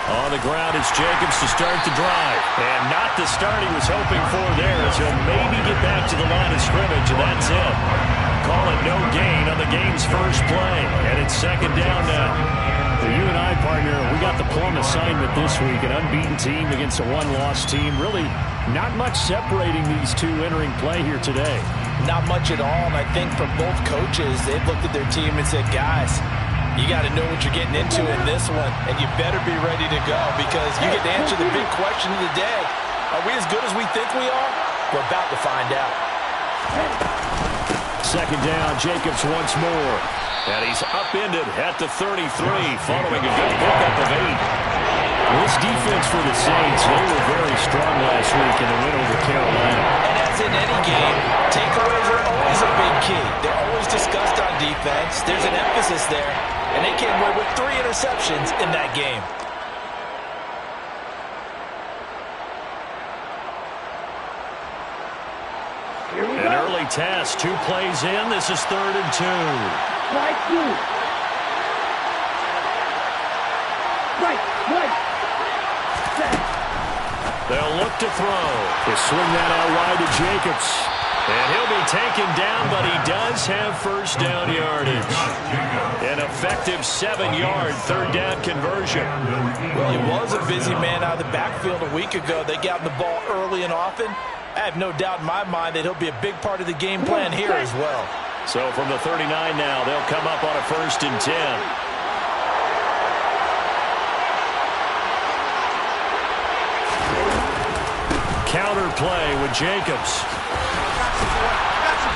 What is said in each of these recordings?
On the ground, it's Jacobs to start the drive. And not the start he was hoping for there, as he'll maybe get back to the line of scrimmage, and that's it. Call it no gain on the game's first play. And it's second down now. For you and I, partner, we got the plum assignment this week. An unbeaten team against a one-loss team. Really not much separating these two entering play here today. Not much at all, and I think for both coaches, they've looked at their team and said, guys, you got to know what you're getting into in this one, and you better be ready to go because you get to answer the big question of the day. Are we as good as we think we are? We're about to find out. Second down, Jacobs once more. And he's upended at the 33 following a good pickup of 8. This defense for the Saints, they were very strong last week in the win over Carolina. And as in any game, takeaways are always a big key. They're always discussed on defense. There's an emphasis there. And they came away with 3 interceptions in that game. An early test, 2 plays in. This is 3rd and 2. They'll look to throw. They swing that out wide to Jacobs. And he'll be taken down, but he does have first down yardage. An effective 7-yard third down conversion. Well, he was a busy man out of the backfield a week ago. They got him the ball early and often. I have no doubt in my mind that he'll be a big part of the game plan here as well. So from the 39 now, they'll come up on a 1st and 10. Counter play with Jacobs.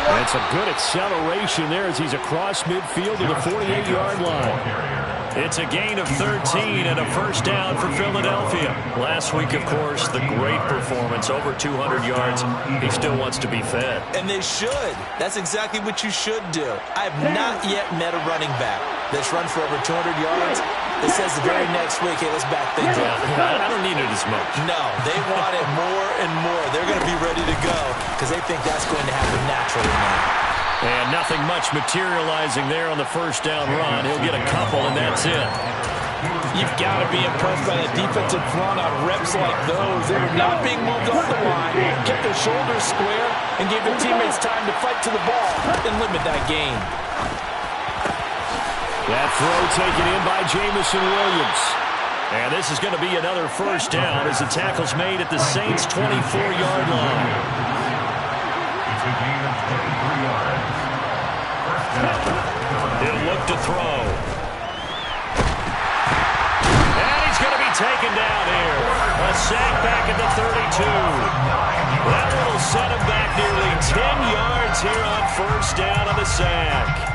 And some good acceleration there as he's across midfield to the 48-yard line. It's a gain of 13 and a first down for Philadelphia. Last week, of course, the great performance, over 200 yards. He still wants to be fed. And they should. That's exactly what you should do. I have not yet met a running back that's run for over 200 yards that says the very next week, hey, let's back things up. I don't need it as much. No, they want it more and more. They're going to be ready to go because they think that's going to happen naturally now. And nothing much materializing there on the first down run. He'll get a couple, and that's it. You've got to be impressed by the defensive front on reps like those. They were not being moved off the line, kept their shoulders square, and gave their teammates time to fight to the ball and limit that gain. That throw taken in by Jameson Williams. And this is going to be another first down as the tackle's made at the Saints' 24-yard line. He'll look to throw. And he's going to be taken down here. A sack back at the 32. That will set him back nearly 10 yards here on first down on the sack.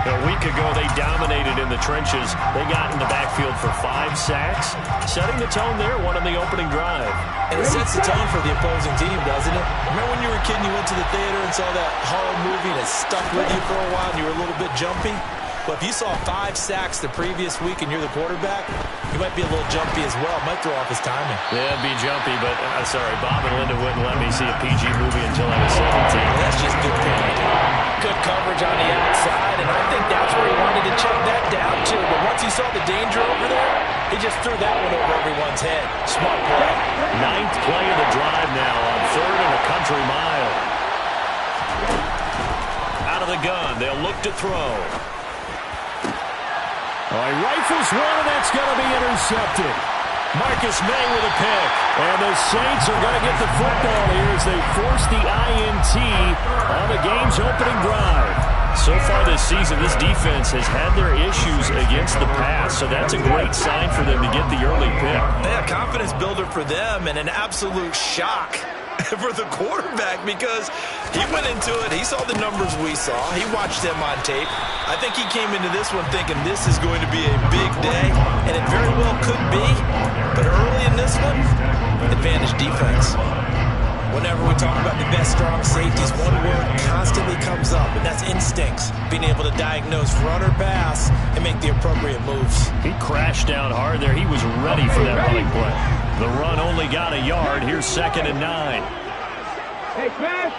A week ago, they dominated in the trenches. They got in the backfield for 5 sacks, setting the tone there, one on the opening drive. And it sets the tone for the opposing team, doesn't it? Remember when you were a kid and you went to the theater and saw that horror movie and it stuck with you for a while and you were a little bit jumpy? Well, if you saw 5 sacks the previous week and you're the quarterback, you might be a little jumpy as well. Might throw off his timing. Yeah, it'd be jumpy, but sorry, Bob and Linda wouldn't let me see a PG movie until I was 17. That's just good parenting. Good coverage on the outside, and I think that's where he wanted to check that down to. But once he saw the danger over there, he just threw that one over everyone's head. Smart play. 9th play of the drive now on 3rd and a country mile. Out of the gun, they'll look to throw. Oh, he rifles one, and that's going to be intercepted. Marcus May with a pick. And the Saints are going to get the football here as they force the INT on the game's opening drive. So far this season, this defense has had their issues against the pass, so that's a great sign for them to get the early pick. Yeah, confidence builder for them and an absolute shock for the quarterback because he went into it, he saw the numbers we saw, he watched them on tape. I think he came into this one thinking this is going to be a big day, and it very well could be, but early in this one, advantage defense. Whenever we talk about the best strong safeties, one word constantly comes up, and that's instincts. Being able to diagnose run or pass and make the appropriate moves. He crashed down hard there. He was ready for that running play. The run only got a yard. Here's 2nd and 9. Hey, man.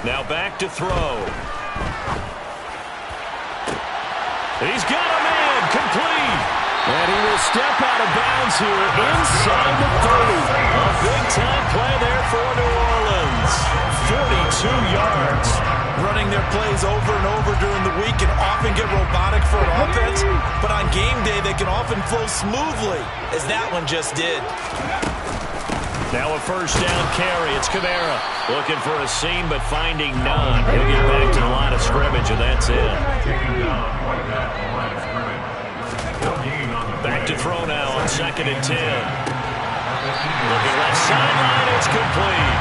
Now back to throw. He's got a man, complete. And he will step out of bounds here inside the 30. A big-time play there for New Orleans. 42 yards. Running their plays over and over during the week can often get robotic for an offense, but on game day they can often flow smoothly, as that one just did. Now a first down carry. It's Kamara looking for a seam, but finding none. He'll get back to the line of scrimmage, and that's it. Back to throw now on 2nd and 10. Looking left sideline. It's complete.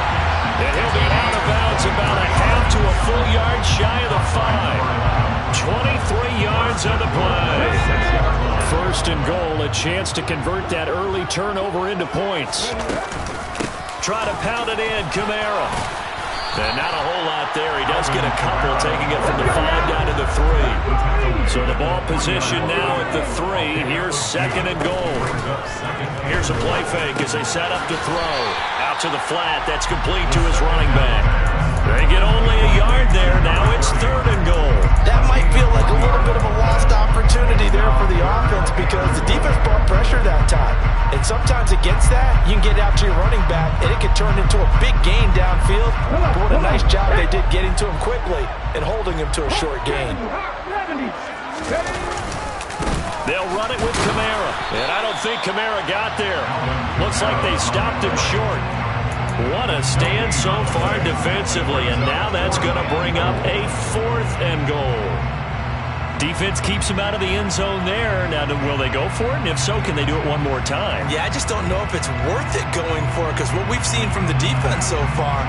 And he'll be out of bounds about a half to a full yard shy of the 5. 23 yards on the play. First and goal, a chance to convert that early turnover into points. Try to pound it in, Kamara. And not a whole lot there. He does get a couple, taking it from the 5 down to the 3. So the ball position now at the 3. Here's 2nd and goal. Here's a play fake as they set up to throw. Out to the flat. That's complete to his running back. They get only a yard there. Now it's 3rd and goal. That might feel like a little bit of a lost opportunity there for the offense because the defense brought pressure that time. And sometimes against that, you can get out to your running back, and it can turn into a big gain downfield. But what a nice job they did getting to him quickly and holding him to a short gain. They'll run it with Kamara. And I don't think Kamara got there. Looks like they stopped him short. What a stand so far defensively, and now that's going to bring up a 4th and goal. Defense keeps him out of the end zone there. Now, will they go for it? And if so, can they do it one more time? Yeah, I just don't know if it's worth it going for it because what we've seen from the defense so far,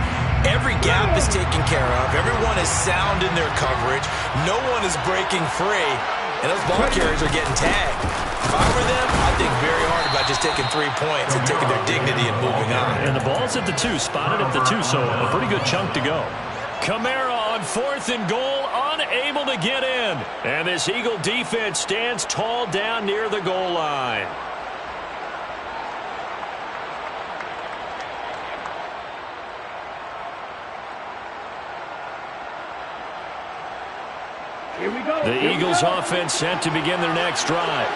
every gap is taken care of. Everyone is sound in their coverage. No one is breaking free, and those ball carriers are getting tagged. If I were them, I'd think very hard about just taking 3 points and taking their dignity and moving on. And the ball's at the 2, spotted at the 2, so a pretty good chunk to go. Kamara on 4th and goal, unable to get in. And this Eagle defense stands tall down near the goal line. Here we go. The Eagles offense set to begin their next drive.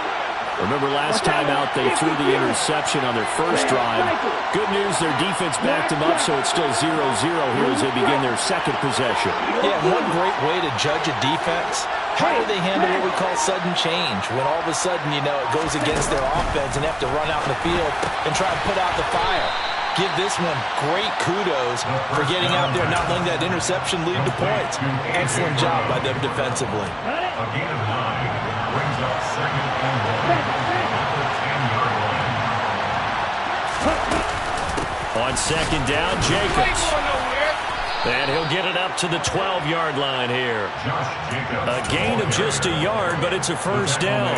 Remember last time out they threw the interception on their first drive. Good news, their defense backed them up, so it's still 0-0 here as they begin their second possession. Yeah, one great way to judge a defense, how do they handle what we call sudden change? When all of a sudden, you know, it goes against their offense and have to run out in the field and try and put out the fire. Give this one great kudos for getting out there and not letting that interception lead to points. Excellent job by them defensively. A gain of 9 brings up 2nd and goal. On 2nd down, Jacobs. And he'll get it up to the 12-yard line here. A gain of just a yard, but it's a first down.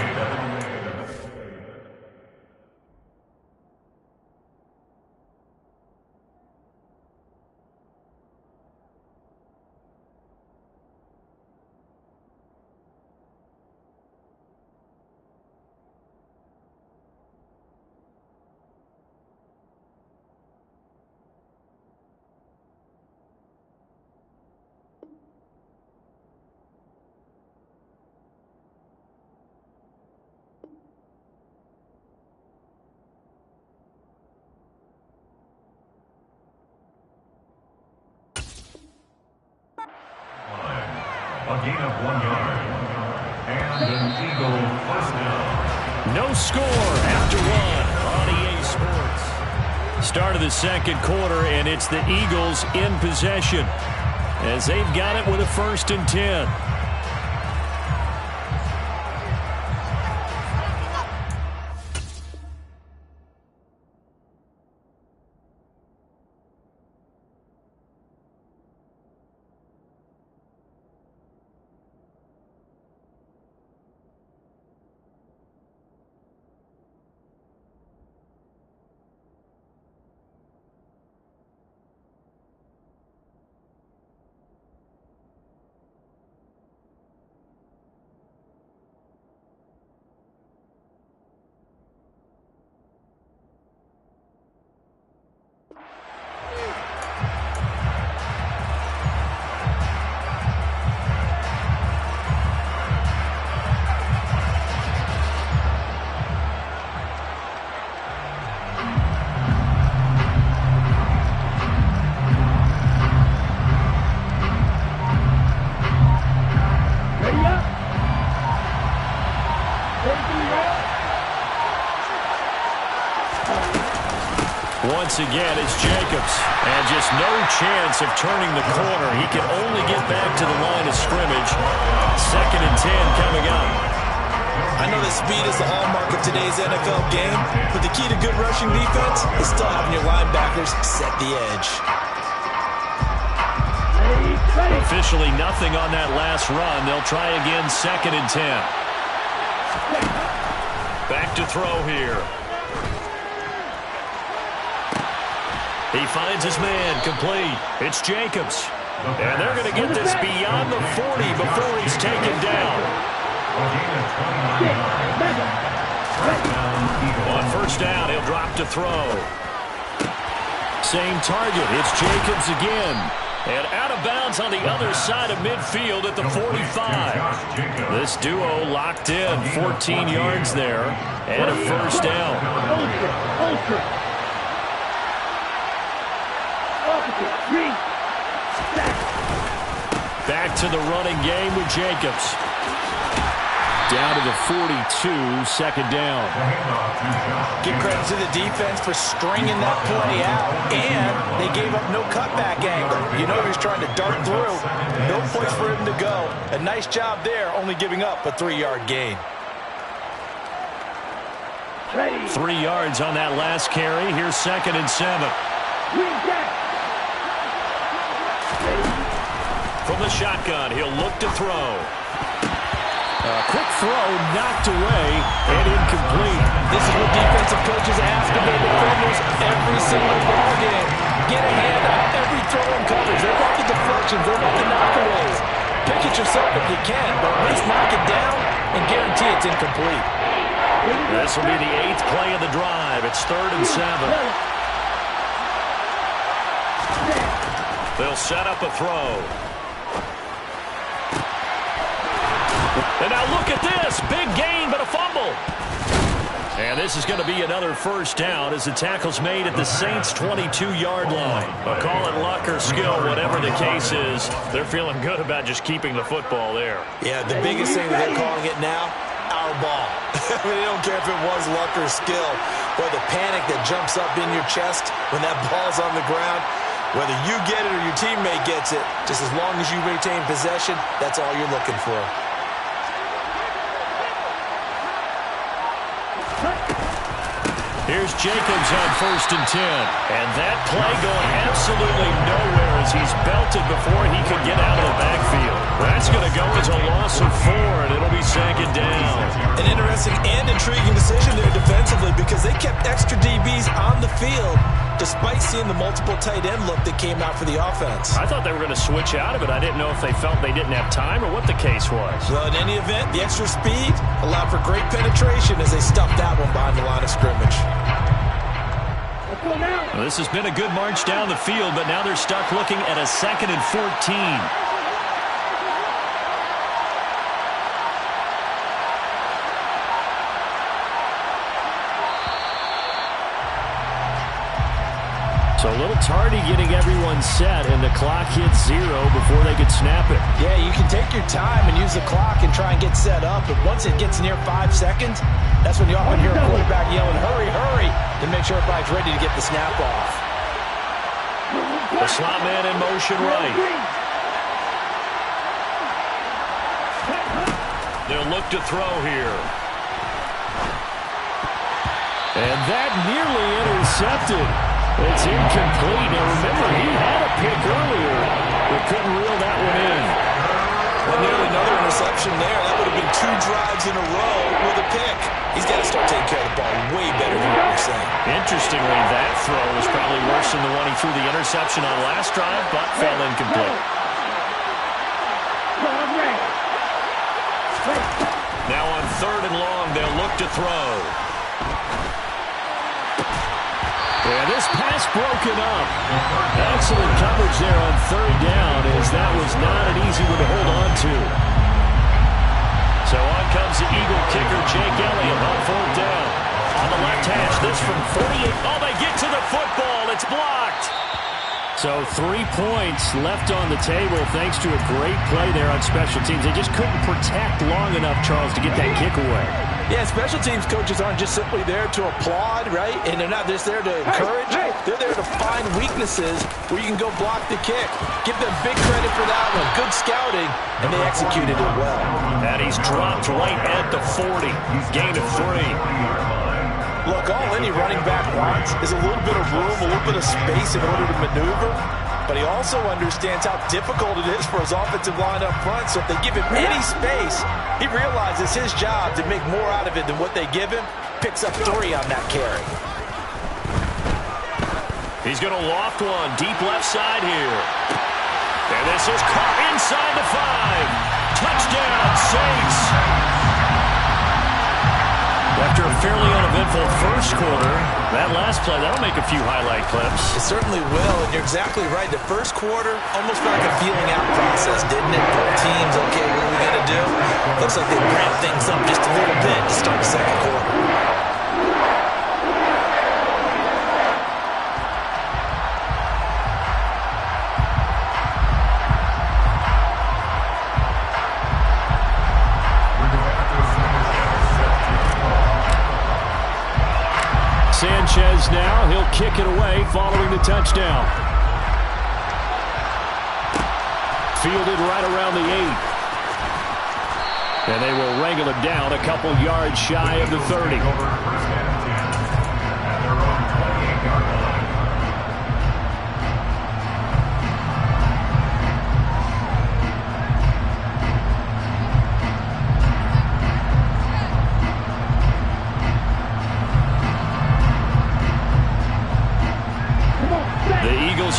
A gain of 1 yard. And an Eagle first down. No score after 1 on EA Sports. Start of the second quarter, and it's the Eagles in possession as they've got it with a 1st and 10. Once again, it's Jacobs. And just no chance of turning the corner. He can only get back to the line of scrimmage. 2nd and 10 coming up. I know that speed is the hallmark of today's NFL game, but the key to good rushing defense is still having your linebackers set the edge. Officially nothing on that last run. They'll try again, 2nd and 10. Back to throw here. He finds his man, complete. It's Jacobs. And they're going to get this beyond the 40 before he's taken down. On 1st down, he'll drop to throw. Same target. It's Jacobs again. And out of bounds on the other side of midfield at the 45. This duo locked in. 14 yards there. And a 1st down. Back to the running game with Jacobs. Down to the 42, 2nd down. Give credit to the defense for stringing that play out, and they gave up no cutback angle. You know he was trying to dart through. No place for him to go. A nice job there, only giving up a 3-yard gain. 3 yards on that last carry. Here's 2nd and 7. From the shotgun, he'll look to throw. A quick throw knocked away and incomplete. This is what defensive coaches ask of their defenders every single ball game. Get a hand on every throw in coverage. They want the deflections. They want the knockaways. Pick it yourself if you can, but at least knock it down and guarantee it's incomplete. This will be the 8th play of the drive. It's 3rd and 7. They'll set up a throw. And now look at this. Big gain, but a fumble. And this is going to be another 1st down as the tackle's made at the Saints' 22-yard line. But call it luck or skill, whatever the case is, they're feeling good about just keeping the football there. Yeah, the biggest thing that they're calling it now, our ball. I mean, they don't care if it was luck or skill. Or the panic that jumps up in your chest when that ball's on the ground. Whether you get it or your teammate gets it, just as long as you retain possession, that's all you're looking for. Here's Jacobs on 1st and 10. And that play going absolutely nowhere as he's belted before he could get out of the backfield. That's going to go as a loss of 4, and it'll be 2nd down. An interesting and intriguing decision there defensively because they kept extra DBs on the field despite seeing the multiple tight end look that came out for the offense. I thought they were going to switch out of it. I didn't know if they felt they didn't have time or what the case was. Well, in any event, the extra speed allowed for great penetration as they stuffed that one behind the line of scrimmage. Well, this has been a good march down the field, but now they're stuck looking at a 2nd and 14. So a little tardy getting everyone set, and the clock hits 0 before they could snap it. Yeah, you can take your time and use the clock and try and get set up, but once it gets near 5 seconds, that's when you often hear a quarterback yelling, hurry, hurry, to make sure everybody's ready to get the snap off. The slot man in motion right. They'll look to throw here. And that nearly intercepted. It's incomplete. Now remember, he had a pick earlier, but couldn't reel that one in. Well, nearly another interception there. That would have been 2 drives in a row with a pick. He's got to start taking care of the ball way better than what we're saying. Interestingly, that throw was probably worse than the one he threw the interception on last drive, but fell incomplete. Now on 3rd and long, they'll look to throw. And this pass broken up. Excellent coverage there on 3rd down, as that was not an easy one to hold on to. So on comes the Eagle kicker, Jake Elliott, on 4th down. On the left hash, this from 48. Oh, they get to the football. It's blocked. So 3 points left on the table thanks to a great play there on special teams. They just couldn't protect long enough, Charles, to get that kick away. Yeah, special teams coaches aren't just simply there to applaud, right? And they're not just there to encourage. They're there to find weaknesses where you can go block the kick. Give them big credit for that one. Good scouting, and they executed it well. And he's dropped right at the 40. Gain of 3. Look, all any running back wants is a little bit of room, a little bit of space in order to maneuver. But he also understands how difficult it is for his offensive line up front. So if they give him any space, he realizes his job to make more out of it than what they give him. Picks up 3 on that carry. He's going to loft one deep left side here. And this is caught inside the 5. Touchdown, Saints. After a fairly uneventful first quarter, that last play, that'll make a few highlight clips. It certainly will, and you're exactly right. The first quarter almost felt like a feeling out process, didn't it? Both teams, okay, what are we going to do? Looks like they ramped things up just a little bit to start the second quarter. Sanchez now, he'll kick it away following the touchdown. Fielded right around the 8. And they will wrangle him down a couple yards shy of the 30.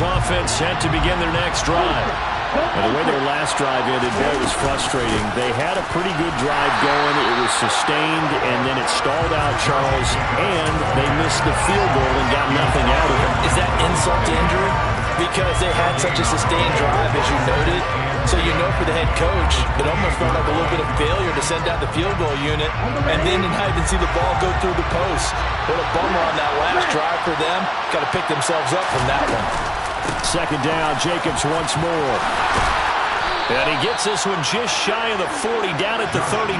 Offense set to begin their next drive. And the way their last drive ended, boy, was frustrating. They had a pretty good drive going. It was sustained, and then it stalled out, Charles, and they missed the field goal and got nothing out of it. Is that insult to injury? Because they had such a sustained drive, as you noted. So you know for the head coach, it almost felt like a little bit of failure to send out the field goal unit and then not even see the ball go through the post. What a bummer on that last drive for them. Got to pick themselves up from that one. Second down, Jacobs once more. And he gets this one just shy of the 40, down at the 39.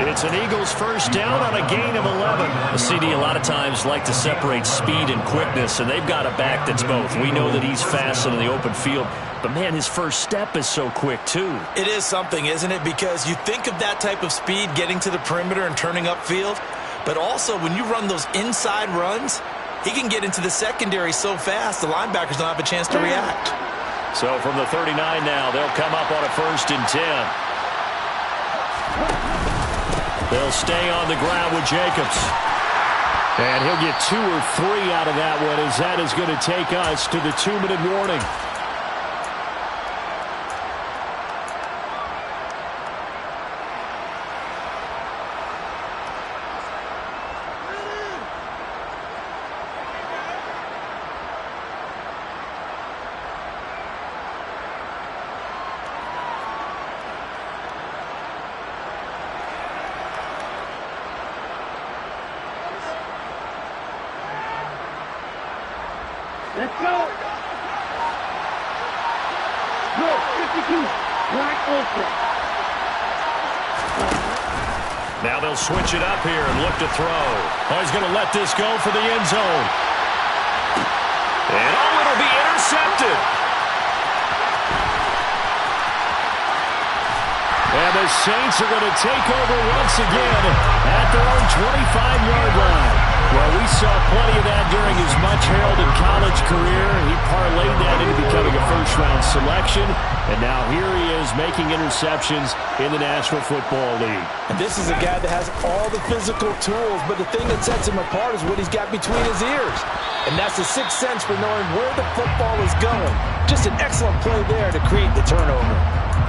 It's an Eagles first down on a gain of 11. The CD a lot of times like to separate speed and quickness, and they've got a back that's both. We know that he's fast in the open field, but man, his first step is so quick too. It is something, isn't it? Because you think of that type of speed getting to the perimeter and turning upfield, but also when you run those inside runs, he can get into the secondary so fast, the linebackers don't have a chance to react. So from the 39 now, they'll come up on a 1st and 10. They'll stay on the ground with Jacobs. And he'll get 2 or 3 out of that one, as that is going to take us to the 2-minute warning. Let's go. Go, 52. Black Ultra. Now they'll switch it up here and look to throw. Oh, he's going to let this go for the end zone. And oh, it'll be intercepted. And the Saints are going to take over once again at their own 25-yard line. Well, we saw plenty of that during his much-heralded college career. He parlayed that into becoming a first-round selection. And now here he is making interceptions in the National Football League. And this is a guy that has all the physical tools, but the thing that sets him apart is what he's got between his ears. And that's the sixth sense for knowing where the football is going. Just an excellent play there to create the turnover.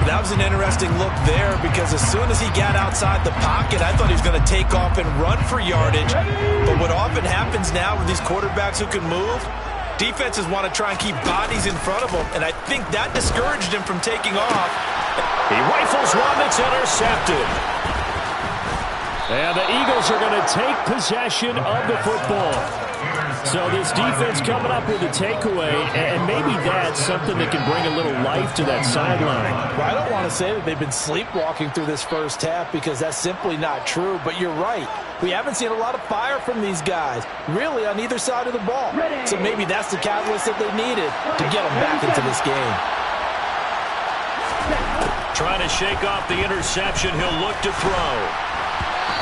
That was an interesting look there because as soon as he got outside the pocket, I thought he was going to take off and run for yardage. But what often happens now with these quarterbacks who can move, defenses want to try and keep bodies in front of them, and I think that discouraged him from taking off. He rifles one that's intercepted. And the Eagles are going to take possession of the football. So this defense coming up with a takeaway, and maybe that's something that can bring a little life to that sideline. Well, I don't want to say that they've been sleepwalking through this first half because that's simply not true, but you're right. We haven't seen a lot of fire from these guys, really, on either side of the ball. So maybe that's the catalyst that they needed to get them back into this game. Trying to shake off the interception. He'll look to throw.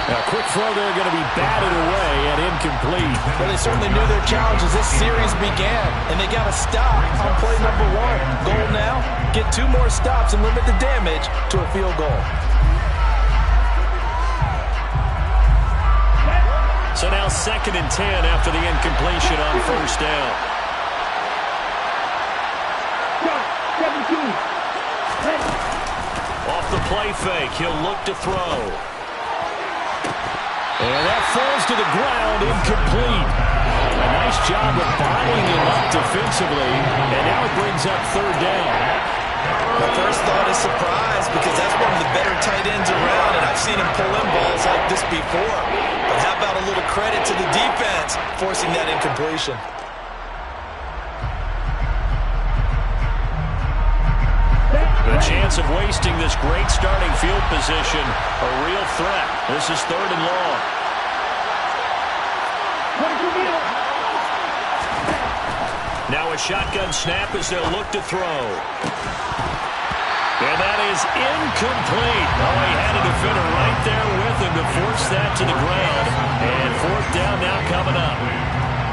A quick throw there, going to be batted away and incomplete. Well, they certainly knew their challenge as this series began, and they got to stop on play number 1. Goal now, get 2 more stops and limit the damage to a field goal. So now 2nd and 10 after the incompletion on first down. 17. Off the play fake, he'll look to throw. And that falls to the ground, incomplete. A nice job of bottling him up defensively, and now it brings up 3rd down. My first thought is surprise because that's one of the better tight ends around, and I've seen him pull in balls like this before. But how about a little credit to the defense forcing that incompletion? The chance of wasting this great starting field position, a real threat. This is 3rd and long. Now a shotgun snap as they'll look to throw. And that is incomplete. Oh, he had a defender right there with him to force that to the ground. And 4th down now coming up.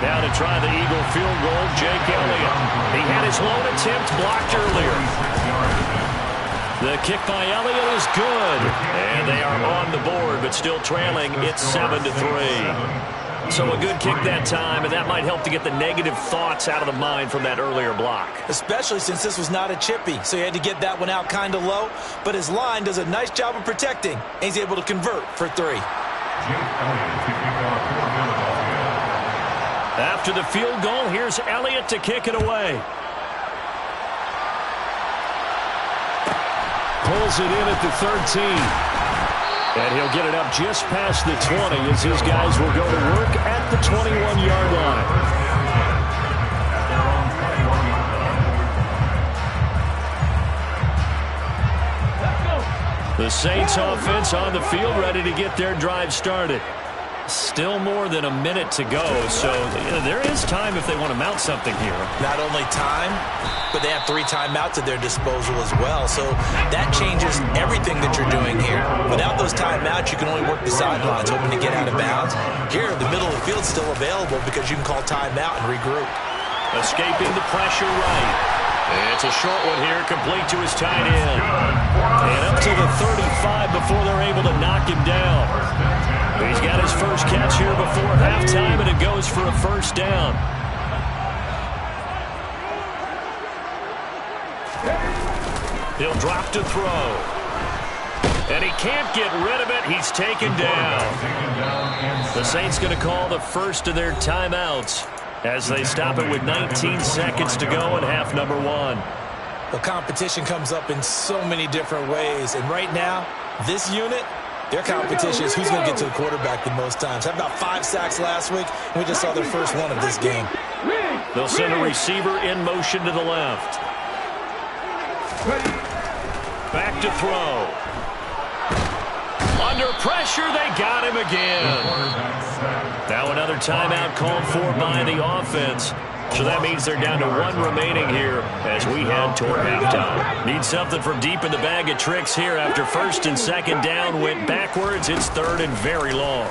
Now to try the Eagle field goal, Jake Elliott. He had his lone attempt blocked earlier. The kick by Elliott is good. And they are on the board, but still trailing. It's 7-3. So a good kick that time, and that might help to get the negative thoughts out of the mind from that earlier block. Especially since this was not a chippy, so he had to get that one out kind of low. But his line does a nice job of protecting, and he's able to convert for 3. After the field goal, here's Elliott to kick it away. Pulls it in at the 13. And he'll get it up just past the 20 as his guys will go to work at the 21-yard line. The Saints offense on the field ready to get their drive started. Still more than a minute to go, so there is time if they want to mount something here. Not only time, but they have 3 timeouts at their disposal as well, so that changes everything that you're doing here. Without those timeouts, you can only work the sidelines, hoping to get out of bounds. Here, the middle of the field is still available because you can call timeout and regroup. Escaping the pressure right. It's a short one here, complete to his tight end. And up to the 35 before they're able to knock him down. He's got his first catch here before halftime, and it goes for a 1st down. He'll drop to throw. And he can't get rid of it. He's taken down. The Saints going to call the first of their timeouts as they stop it with 19 seconds to go in half number 1. The competition comes up in so many different ways, and right now, this unit, their competition is who's going to get to the quarterback the most times. Had about 5 sacks last week, and we just saw their first one of this game. They'll send a receiver in motion to the left. Back to throw. Under pressure, they got him again. Now another timeout called for by the offense. So that means they're down to 1 remaining here as we head toward halftime. Need something from deep in the bag of tricks here after 1st and 2nd down went backwards. It's 3rd and very long.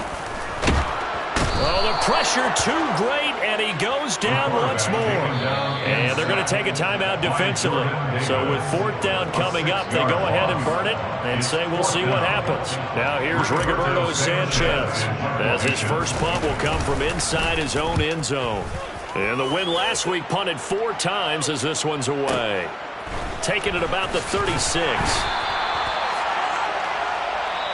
Well, the pressure too great, and he goes down once more. And they're going to take a timeout defensively. So with 4th down coming up, they go ahead and burn it and say we'll see what happens. Now here's Rigoberto Sanchez as his first punt will come from inside his own end zone. And the win last week punted 4 times as this one's away. Taking it about the 36.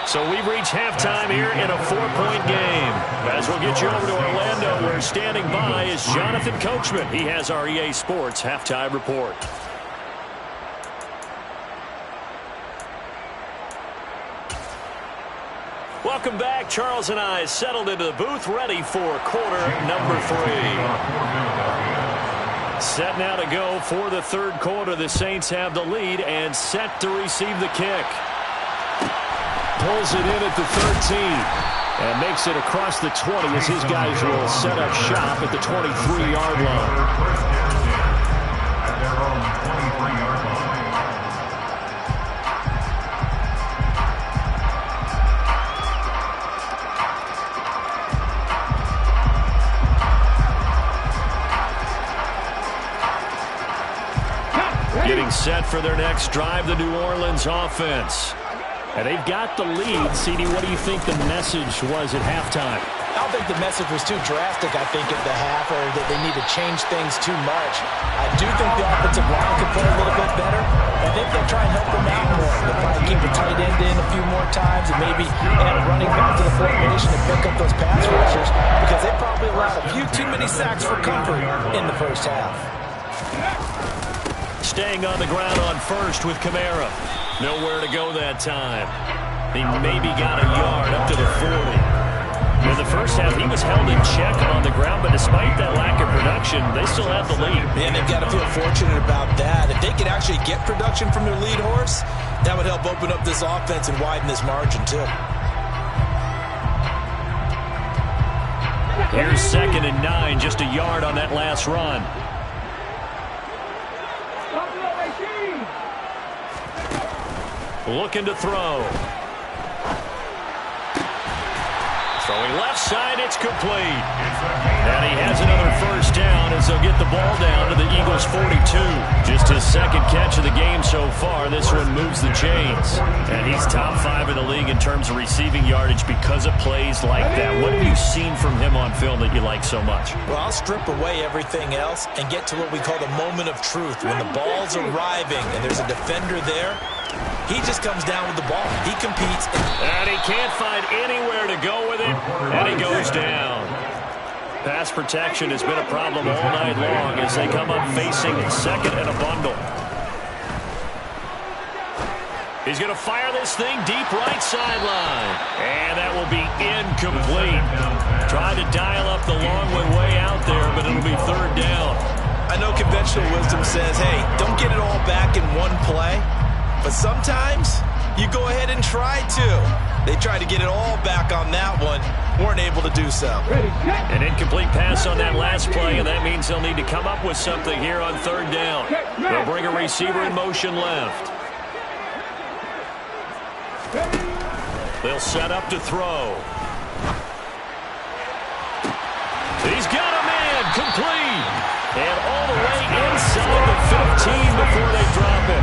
So we've reached halftime here in a 4-point game. As we'll get you over to Orlando, where standing by is Jonathan Coachman. He has our EA Sports halftime report. Welcome back. Charles and I settled into the booth, ready for quarter number 3. Set now to go for the third quarter. The Saints have the lead and set to receive the kick. Pulls it in at the 13 and makes it across the 20 as his guys will set up shop at the 23-yard line. At their own 23-yard line. Getting set for their next drive, the New Orleans offense. And they've got the lead. CD, what do you think the message was at halftime? I don't think the message was too drastic, I think, at the half, or that they need to change things too much. I do think the offensive line could play a little bit better. I think they'll try and help them out more. They'll probably keep the tight end in a few more times and maybe add a running back to the formation and pick up those pass rushers because they probably allowed a few too many sacks for comfort in the first half. Staying on the ground on first with Kamara. Nowhere to go that time. He maybe got a yard up to the 40. In the first half, he was held in check on the ground, but despite that lack of production, they still have the lead. Man, they've got to feel fortunate about that. If they could actually get production from their lead horse, that would help open up this offense and widen this margin, too. Here's 2nd and 9, just a yard on that last run. Looking to throw. Throwing left side, it's complete. And he has another first down as they'll get the ball down to the Eagles' 42. Just his second catch of the game so far. This one moves the chains. And he's top 5 in the league in terms of receiving yardage because of plays like that. What have you seen from him on film that you like so much? Well, I'll strip away everything else and get to what we call the moment of truth. When the ball's arriving and there's a defender there, he just comes down with the ball. He competes. And he can't find anywhere to go with it, and he goes down. Pass protection has been a problem all night long as they come up facing 2nd and a bundle. He's going to fire this thing deep right sideline. And that will be incomplete. Tried to dial up the long way out there, but it'll be 3rd down. I know conventional wisdom says, hey, don't get it all back in one play. But sometimes you go ahead and try to. They tried to get it all back on that one. Weren't able to do so. An incomplete pass on that last play, and that means they'll need to come up with something here on 3rd down. They'll bring a receiver in motion left. They'll set up to throw. He's got a man complete. And all the way inside the 15 before they drop it.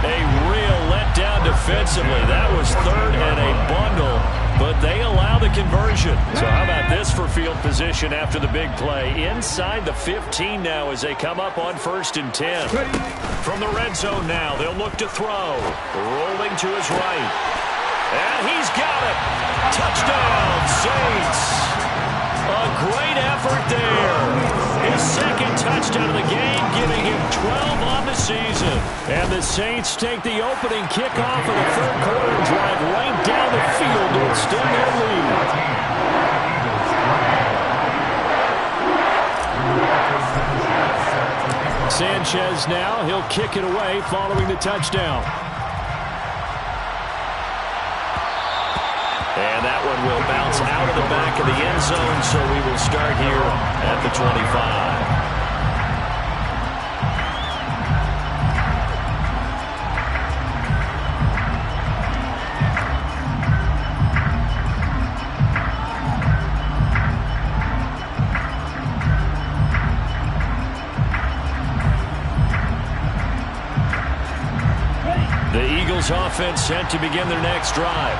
A real letdown defensively. That was 3rd and a bundle, but they allow the conversion. So how about this for field position after the big play? Inside the 15 now as they come up on 1st and 10. From the red zone now, they'll look to throw. Rolling to his right. And he's got it. Touchdown, Saints. A great effort there. His 2nd touchdown of the game, giving him 12 on the season. And the Saints take the opening kickoff of the 3rd quarter and drive right down the field to extend their lead. Sanchez now, he'll kick it away following the touchdown. And that one will bounce out of the back of the end zone, so we will start here at the 25. The Eagles offense set to begin their next drive.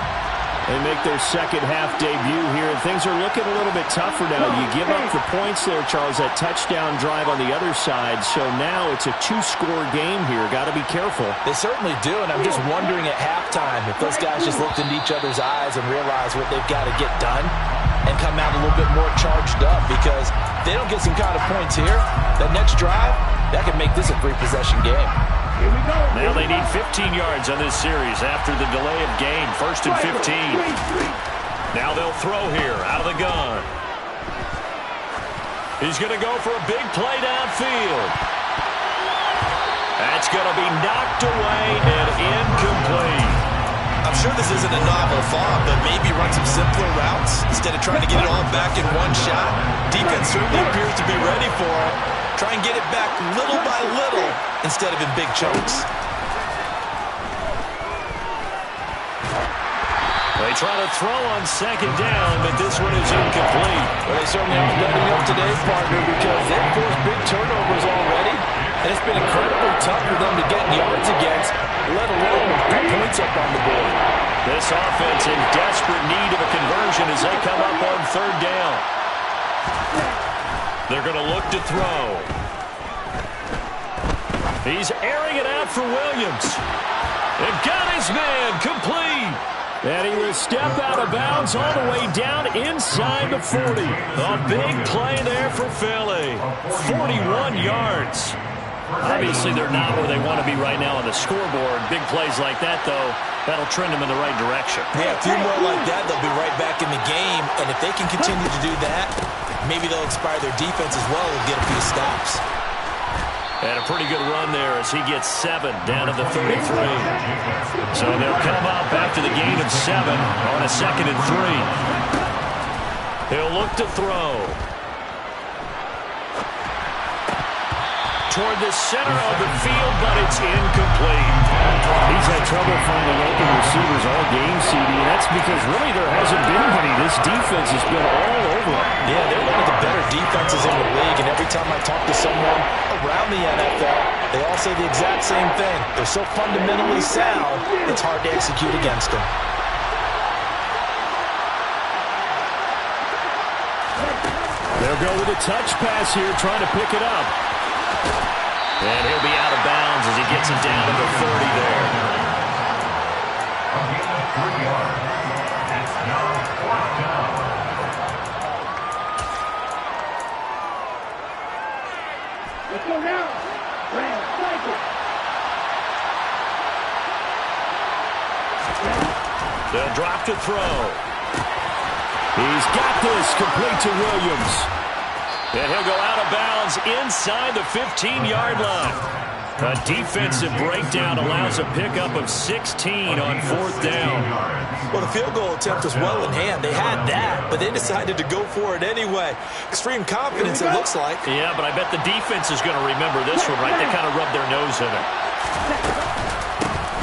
They make their 2nd half debut here, and things are looking a little bit tougher now. You give up the points there, Charles, that touchdown drive on the other side. So now it's a 2-score game here. Got to be careful. They certainly do, and I'm just wondering at halftime if those guys just looked into each other's eyes and realized what they've got to get done and come out a little bit more charged up, because if they don't get some kind of points here, that next drive, that could make this a 3-possession game. Now they need 15 yards on this series after the delay of game. 1st and 15. Now they'll throw here out of the gun. He's going to go for a big play downfield. That's going to be knocked away and incomplete. I'm sure this isn't a novel thought, but maybe run some simpler routes instead of trying to get it all back in one shot. Defense certainly appears to be ready for it. Try and get it back little by little instead of in big chunks. They try to throw on second down, but this one is incomplete. Well, they certainly aren't letting up today, partner, because they've forced big turnovers already, and it's been incredibly tough for them to get yards against, let alone put points up on the board. This offense in desperate need of a conversion as they come up on third down. They're going to look to throw. He's airing it out for Williams. And got his man complete. And he will step out of bounds all the way down inside the 40. A big play there for Philly. 41 yards. Obviously, they're not where they want to be right now on the scoreboard. Big plays like that, though, that'll trend them in the right direction. Yeah, a few more like that, they'll be right back in the game. And if they can continue to do that, maybe they'll inspire their defense as well and get a few stops. And a pretty good run there as he gets 7 down to the 33. So they'll come up after the gain of 7 on a 2nd and 3. He'll look to throw. Toward the center of the field, but it's incomplete. He's had trouble finding open receivers all game, CD, and that's because really there hasn't been many. This defense has been all over. Yeah, they're one of the better defenses in the league, and every time I talk to someone around the NFL, they all say the exact same thing. They're so fundamentally sound, it's hard to execute against them. They'll go with a touch pass here, trying to pick it up. And he'll be out of bounds as he gets it down to the 30 there. A gain of 3 yards. It's now 4th down. Let's go now. Brad, strike it. They'll drop to throw. He's got this complete to Williams. And he'll go out of bounds inside the 15-yard line. A defensive breakdown allows a pickup of 16 on 4th down. Well, the field goal attempt was well in hand. They had that, but they decided to go for it anyway. Extreme confidence, it looks like. Yeah, but I bet the defense is going to remember this one, right? They kind of rubbed their nose in it.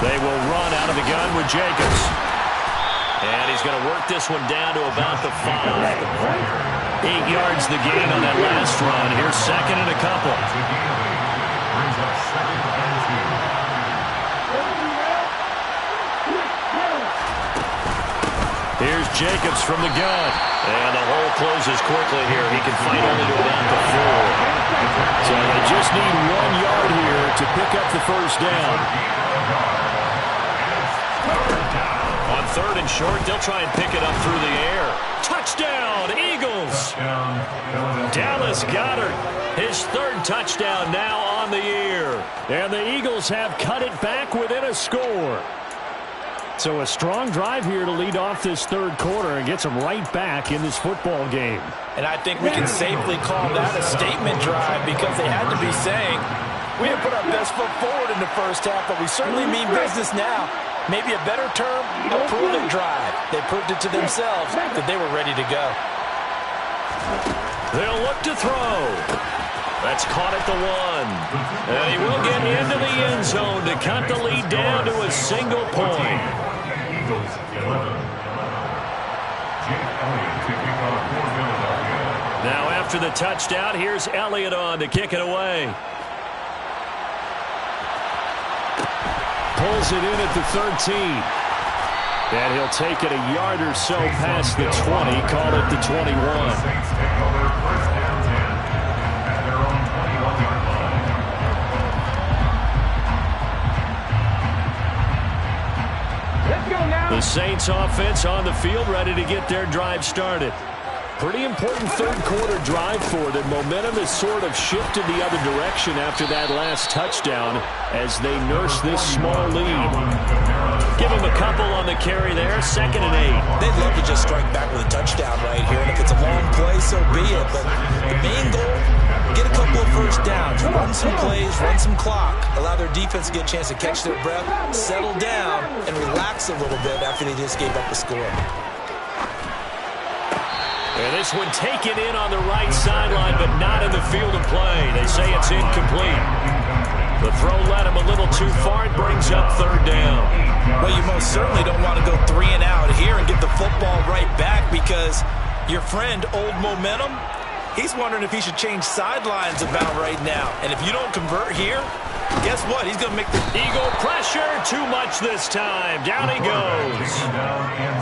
They will run out of the gun with Jacobs. And he's going to work this one down to about the 5. 8 yards the gain on that last run. Here's 2nd and a couple. Brings up 2nd and 2. Here's Jacobs from the gun. And the hole closes quickly here. He can fight only to about the 4. So they just need 1 yard here to pick up the first down. On 3rd and short, they'll try and pick it up through the air. Touchdown, Eagles! Dallas Goedert, his 3rd touchdown now on the year. And the Eagles have cut it back within a score. So a strong drive here to lead off this 3rd quarter and gets them right back in this football game. And I think we can safely call that a statement drive because they had to be saying, we didn't put our best foot forward in the first half, but we certainly mean business now. Maybe a better term, a prove-it drive. They proved it to themselves that they were ready to go. They'll look to throw. That's caught at the 1. And he will get into the end zone to cut the lead down to a single point. Eagles 11. Jake Elliott to kick off for Philadelphia. Now after the touchdown, here's Elliott on to kick it away. Pulls it in at the 13. And he'll take it a yard or so past the 20, call it the 21. Saints take over 1st and 10 at their own 21-yard line. Let's go now. The Saints offense on the field, ready to get their drive started. Pretty important 3rd quarter drive for them. Momentum has sort of shifted the other direction after that last touchdown as they nurse this small lead. Give them a couple on the carry there, 2nd and 8. They'd love to just strike back with a touchdown right here, and if it's a long play, so be it. But the main goal, get a couple of first downs, run some plays, run some clock, allow their defense to get a chance to catch their breath, settle down, and relax a little bit after they just gave up a score. And this one taken in on the right sideline, but not in the field of play. They say it's incomplete. The throw led him a little too far. It brings up 3rd down. Well, you most certainly don't want to go 3 and out here and get the football right back, because your friend, Old Momentum, he's wondering if he should change sidelines about right now. And if you don't convert here, guess what? He's going to make the Eagle pressure. Too much this time. Down he goes.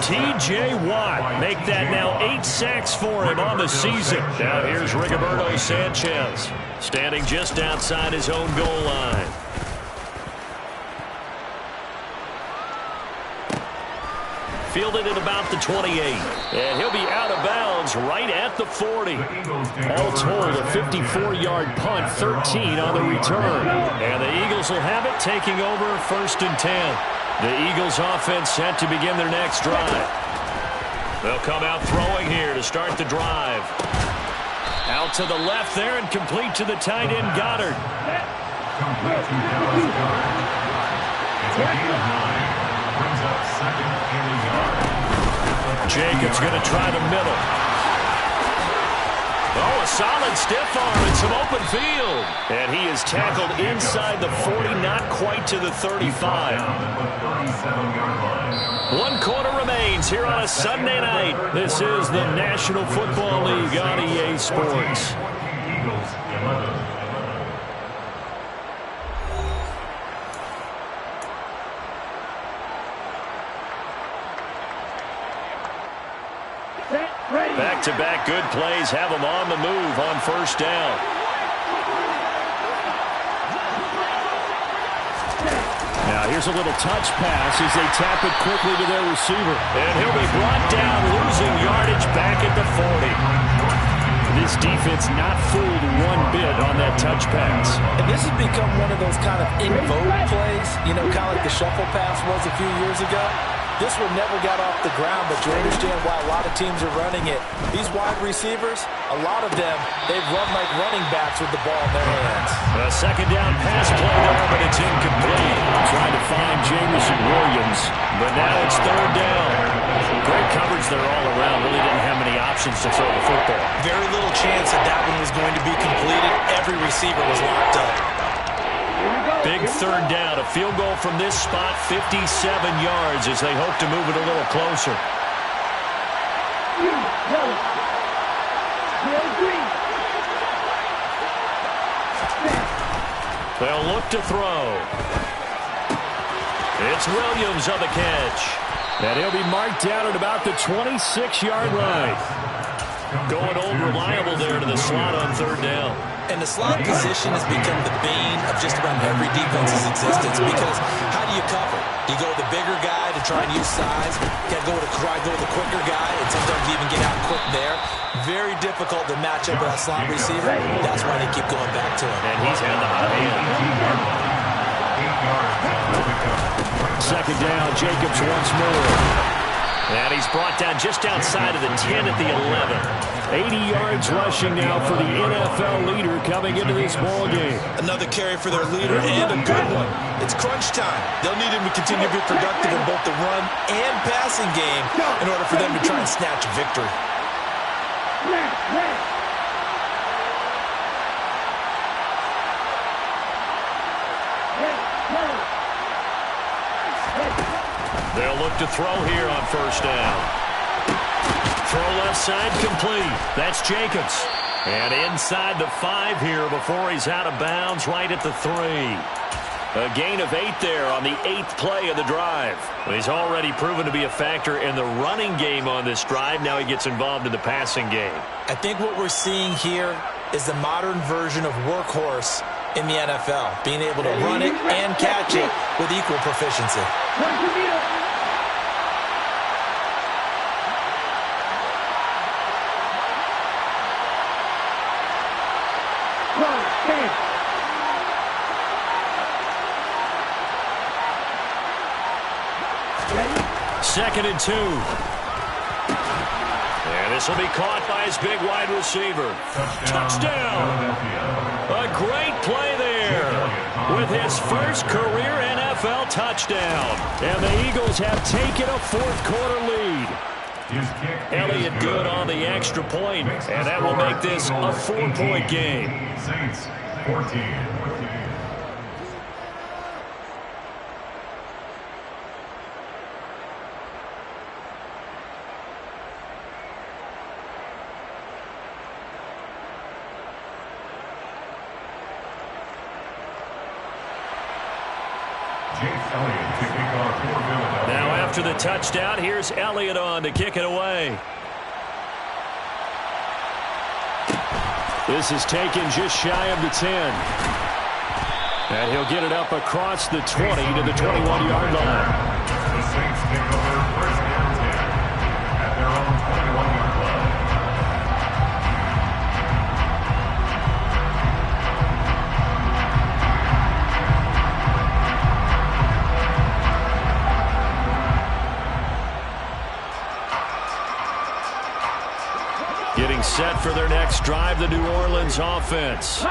T.J. Watt. Make that now 8 sacks for him on the season. Now here's Rigoberto Sanchez, standing just outside his own goal line. Fielded at about the 28. And he'll be out of bounds right at the 40. All told, a 54-yard punt, 13 on the return. And the Eagles will have it, taking over 1st and 10. The Eagles offense set to begin their next drive. They'll come out throwing here to start the drive. Out to the left there and complete to the tight end, Goddard. Complete to Dallas Goddard. It's a gain of 9. Brings up 2nd and a yard. Jacobs going to try the middle. Oh, a solid stiff arm and some open field. And he is tackled inside the 40, not quite to the 35. 1 quarter remains here on a Sunday night. This is the National Football League on EA Sports. Eagles 11. Back-to-back good plays have them on the move on 1st down. Now here's a little touch pass as they tap it quickly to their receiver. And he'll be brought down, losing yardage back at the 40. This defense not fooled one bit on that touch pass. And this has become one of those kind of in vogue plays, you know, kind of like the shuffle pass was a few years ago. This one never got off the ground, but you understand why a lot of teams are running it. These wide receivers, a lot of them, they've run like running backs with the ball in their hands. A 2nd down pass play there, but it's incomplete. Trying to find Jameson Williams, but now it's 3rd down. Great coverage there all around. Really didn't have many options to throw the football. very little chance that that one was going to be completed. Every receiver was locked up. Big 3rd down. A field goal from this spot, 57 yards as they hope to move it a little closer. They'll look to throw. It's Williams on the catch. And he'll be marked down at about the 26-yard line. Going old reliable there to the slot on 3rd down. And the slot position has become the bane of just about every defense's existence, because how do you cover? Do you go with the bigger guy to try and use size? You got to go with the quicker guy, and sometimes you even get out quick there. Very difficult to match up with a slot receiver. That's why they keep going back to him. And he's had the hot hand. 2nd down, Jacobs once more. And he's brought down just outside of the 10 at the 11. 80 yards rushing now for the NFL leader coming into this ball game. Another carry for their leader, and a good one. It's crunch time. They'll need him to continue to be productive in both the run and passing game in order for them to try and snatch a victory. They'll look to throw here on 1st down. Throw left side complete. That's Jacobs. And inside the 5 here before he's out of bounds right at the 3. A gain of 8 there on the 8th play of the drive. He's already proven to be a factor in the running game on this drive. Now he gets involved in the passing game. I think what we're seeing here is the modern version of workhorse in the NFL, being able to run it and catch it with equal proficiency. 2nd and 2. And this will be caught by his big wide receiver. Touchdown. A great play there with his first career NFL touchdown. And the Eagles have taken a fourth-quarter lead. Elliott good on the extra point, and that will make this a 4-point game. Saints 14. Now after the touchdown, here's Elliott on to kick it away. This is taken just shy of the 10. And he'll get it up across the 20 to the 21-yard line. The Saints take over first and 10 at their own 21-yard line. Getting set for their next drive, the New Orleans offense.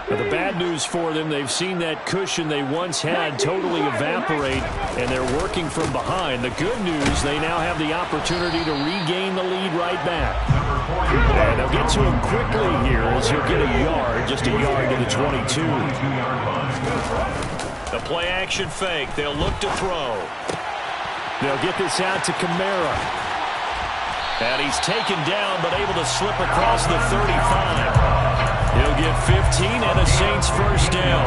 But the bad news for them, they've seen that cushion they once had totally evaporate, and they're working from behind. The good news, they now have the opportunity to regain the lead right back. And they'll get to him quickly here as he'll get a yard, just a yard to the 22. The play action fake. They'll look to throw. They'll get this out to Kamara. And he's taken down, but able to slip across the 35. He'll get 15 and a Saints first down.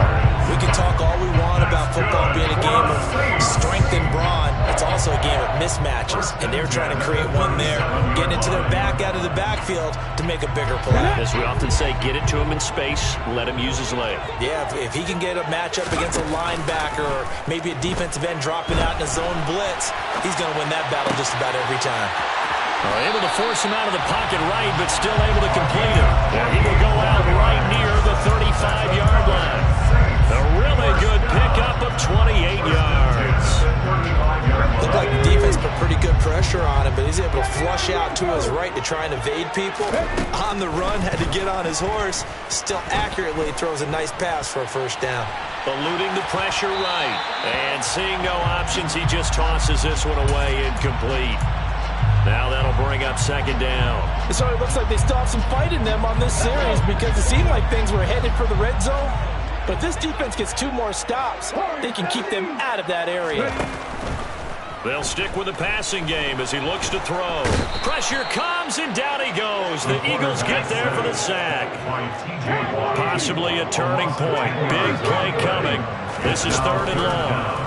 We can talk all we want about football being a game of strength and brawn. It's also a game of mismatches, and they're trying to create one there, getting it to their back out of the backfield to make a bigger play. As we often say, get it to him in space, let him use his leg. Yeah, if he can get a matchup against a linebacker or maybe a defensive end dropping out in a zone blitz, he's going to win that battle just about every time. Able to force him out of the pocket right, but still able to complete it. And he will go out right near the 35-yard line. A really good pickup of 28 yards. Looked like the defense put pretty good pressure on him, but he's able to flush out to his right to try and evade people. On the run, had to get on his horse. Still accurately throws a nice pass for a first down. Eluding the pressure right. And seeing no options, he just tosses this one away incomplete. Now that'll bring up second down. So it looks like they still have some fight in them on this series because it seemed like things were headed for the red zone. But this defense gets 2 more stops. They can keep them out of that area. They'll stick with the passing game as he looks to throw. Pressure comes, and down he goes. The Eagles get there for the sack. Possibly a turning point. Big play coming. This is 3rd and long.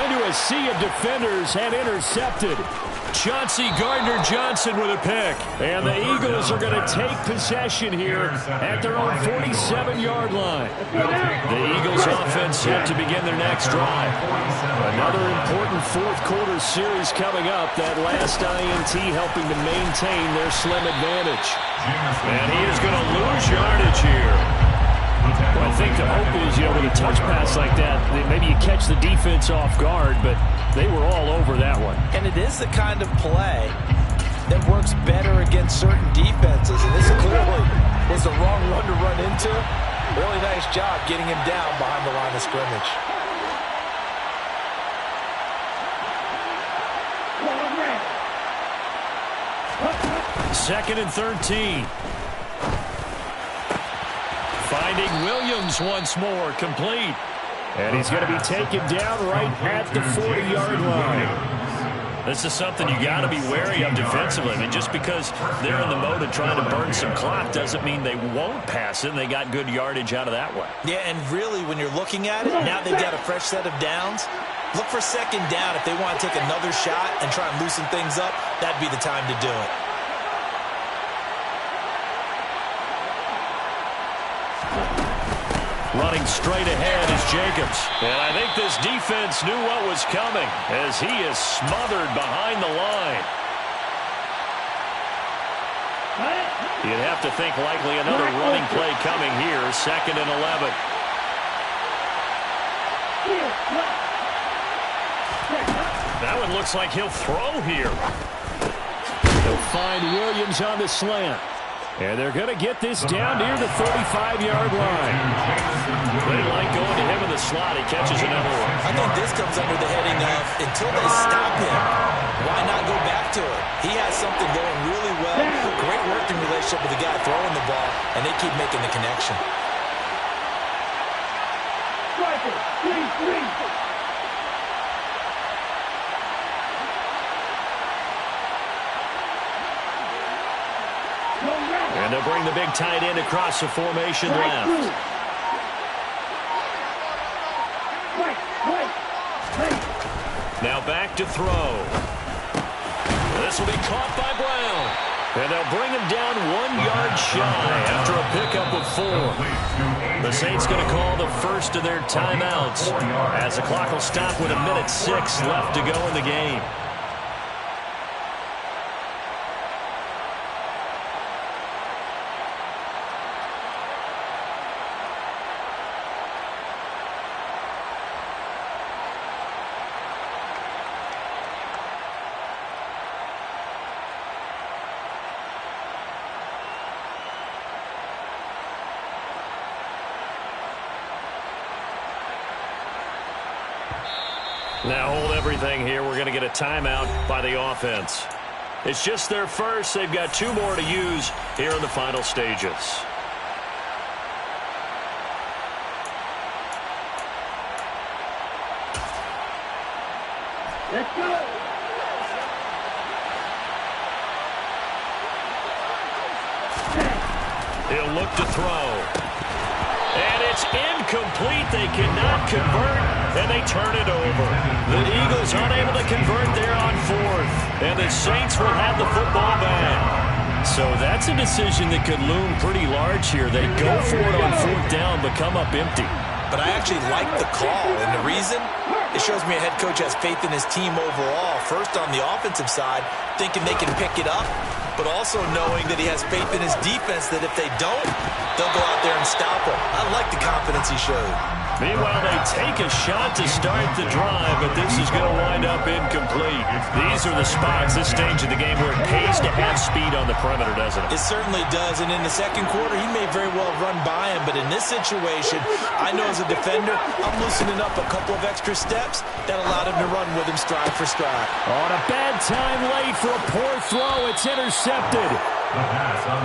Into a sea of defenders and intercepted. Chauncey Gardner-Johnson with a pick. And the Eagles are going to take possession here at their own 47-yard line. The Eagles offense set to begin their next drive. Another important fourth-quarter series coming up. That last INT helping to maintain their slim advantage. And he is going to lose yardage here. Well, I think the hope is, with a touch pass like that, maybe you catch the defense off guard, but they were all over that one. And it is the kind of play that works better against certain defenses, and this clearly was the wrong run to run into. Really nice job getting him down behind the line of scrimmage. Second and 13. Finding Williams once more, complete. And he's going to be taken down right at the 40-yard line. This is something you got to be wary of defensively. I mean, just because they're in the mode of trying to burn some clock doesn't mean they won't pass it, and they got good yardage out of that one. Yeah, and really, when you're looking at it, now they've got a fresh set of downs. Look for second down. If they want to take another shot and try and loosen things up, that'd be the time to do it. Running straight ahead is Jacobs. And I think this defense knew what was coming as he is smothered behind the line. You'd have to think likely another running play coming here, 2nd and 11. That one looks like he'll throw here. He'll find Williams on the slant. And they're going to get this down near the 35-yard line. They like going to him in the slot. He catches another one. I think this comes under the heading of, until they stop him, why not go back to it? He has something going really well. Great working relationship with the guy throwing the ball, and they keep making the connection. Striker, 3-3. And they'll bring the big tight end across the formation left. Now back to throw. This will be caught by Brown. And they'll bring him down 1 yard shy after a pickup of 4. The Saints going to call the first of their timeouts as the clock will stop with 1:06 left to go in the game. Now hold everything here. We're going to get a timeout by the offense. It's just their first. They've got 2 more to use here in the final stages. Let's go. He'll look to throw. And it's incomplete. They cannot convert, and they turn it over. The Eagles unable to convert there on 4th, and the Saints will have the football back. So that's a decision that could loom pretty large here. They go for it on 4th down, but come up empty. But I actually like the call, and the reason? It shows me a head coach has faith in his team overall. First on the offensive side, thinking they can pick it up, but also knowing that he has faith in his defense that if they don't, they'll go out there and stop him. I like the confidence he showed. Meanwhile, they take a shot to start the drive, but this is going to wind up incomplete. These are the spots, this stage of the game, where it pays to have speed on the perimeter, doesn't it? It certainly does, and in the second quarter, he may very well run by him, but in this situation, I know as a defender, I'm loosening up a couple of extra steps that allowed him to run with him stride for stride. On a bad time late for a poor throw, it's intercepted.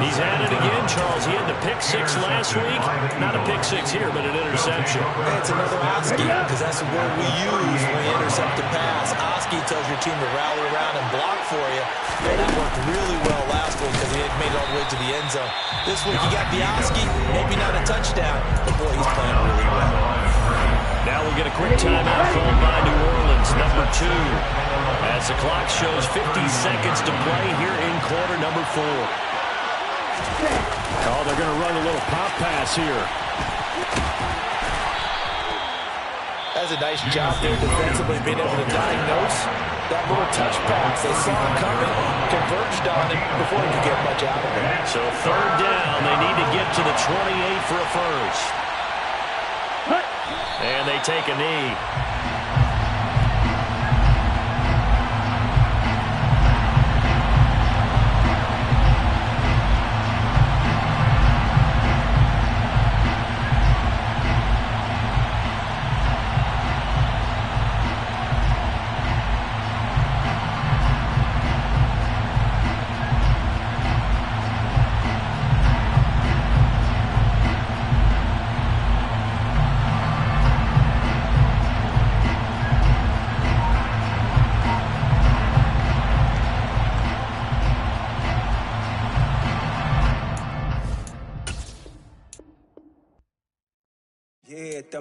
He's at it again, Charles. He had the pick 6 last week. Not a pick 6 here, but an interception. It's another Oski, because that's the word we use when we intercept a pass. Oski tells your team to rally around and block for you. And that worked really well last week because he had made it all the way to the end zone. This week you got the Oski, maybe not a touchdown, but boy, he's playing really well. Now we'll get a quick timeout called by New Orleans, number 2. As the clock shows 50 seconds to play here in quarter number 4. Oh, they're going to run a little pop pass here. That's a nice job there defensively, being able to diagnose that little touch pass. They saw him coming, converged on him before he could get much out of it. So 3rd down, they need to get to the 28 for a first. And they take a knee.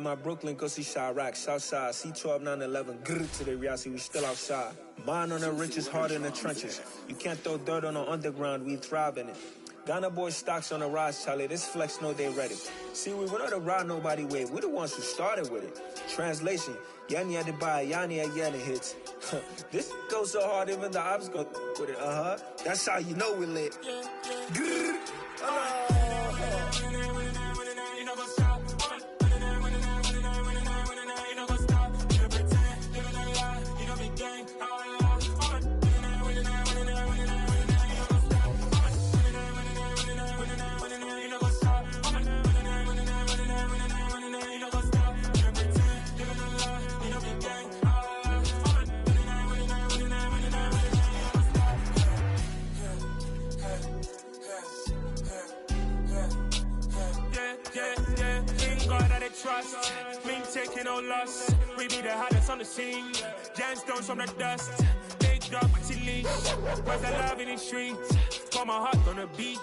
My Brooklyn, go see Chirac, Southside, C12, 911, grrr to the reality, we still outside. Mine on the riches, hard in the trenches. You can't throw dirt on the underground, we thrive in it. Ghana boys stocks on the rise, Charlie, this flex know they ready. See, we went on the ride nobody way, we the ones who started with it. Translation, Yanni had to buy, Yanni had Yanni hits. This goes so hard, even the ops go with it, That's how you know we lit. Grrr, us. We be the hottest on the scene. Gemstones from the dust. Big dog, leash. Where's the love in the streets? Pour my heart on the beat.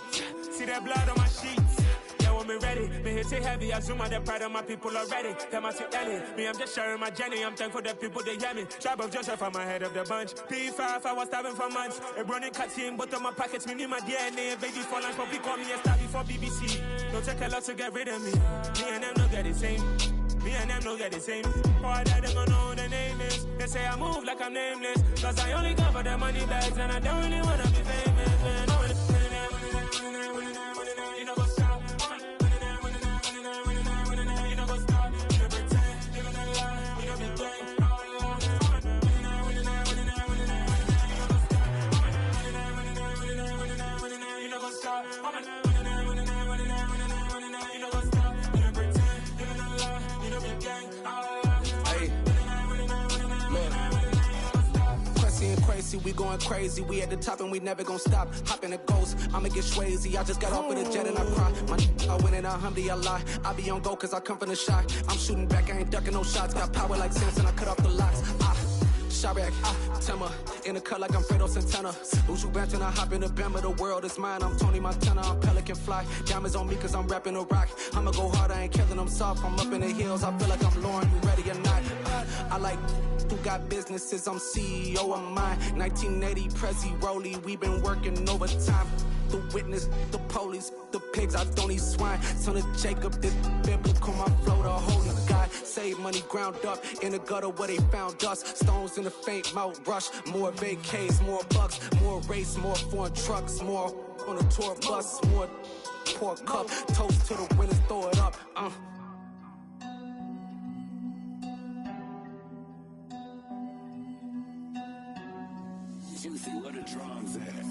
See that blood on my sheets. Yeah, when me ready, me hit it heavy. I zoom out the pride of my people already. Tell my shit Ellie. Me, I'm just sharing my journey. I'm thankful the people they hear me. Tribe of Joseph, I'm ahead of the bunch. P5, I was starving for months. A running cut in both of my pockets. Me need my DNA. Baby for lunch, but call me a star before BBC. Don't take a lot to get rid of me. Me and them don't get the same. Me and them don't get the same. All that them gonna know who the name is. They say I move like I'm nameless. Cause I only cover the money bags and I don't really wanna be famous, man. You know what's up? You know what's up? You pretend, living a lie. You know the game. You know what's up? Crazy, we going crazy. We at the top and we never gonna stop. Hop in a ghost, I'ma get swayzy. I just got off with a jet and I cry. I win in a Humvee, I lie. I be on go cause I come from the shot. I'm shooting back, I ain't ducking no shots. Got power like Samson, I cut off the locks. Chirac, Timmer, in the cut like I'm Fredo Santana. Uju Banton, I hop in the Bama, the world is mine. I'm Tony Montana, I'm Pelican Fly. Diamonds on me cause I'm rapping a rock. I'ma go hard, I ain't killing them soft. I'm up in the hills, I feel like I'm Lauren, you ready or not? I like who got businesses, I'm CEO of mine. 1980 Prezi Rolly, we been working overtime. The witness, the police, the pigs, I don't eat swine. Son of Jacob, this biblical, my flow, the holy God. Save money ground up in the gutter where they found us. Stones in the faint mouth rush. More vacays, more bucks, more race, more foreign trucks, more on a tour bus, more pour cup. Toast to the winners, throw it up. Juicy, where the drums at?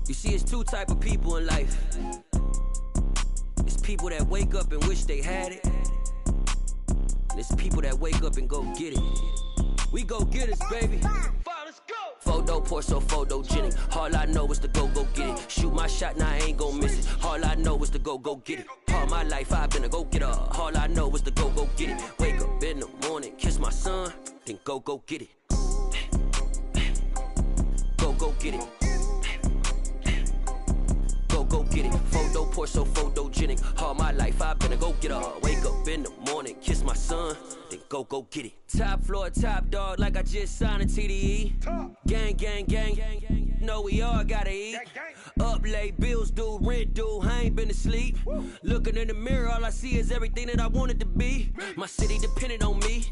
You see, it's two type of people in life. It's people that wake up and wish they had it. And it's people that wake up and go get it. We go get it, baby. Let's go. Photo pour so photogenic. All I know is to go get it. Shoot my shot, now I ain't gon' miss it. All I know is to go get it. All my life I've been a go-getter. All I know is to go get it. Wake up in the morning, kiss my son, then go get it. Go get it. Go get it. Photo pour so photogenic. All my life I've been a go-getter. Wake up in the morning, kiss my son, then go get it. Top floor, top dog, like I just signed a TDE. Gang, gang, gang. Know we all gotta eat. Up late, bills due, rent due, I ain't been asleep. Looking in the mirror, all I see is everything that I wanted to be. My city depended on me,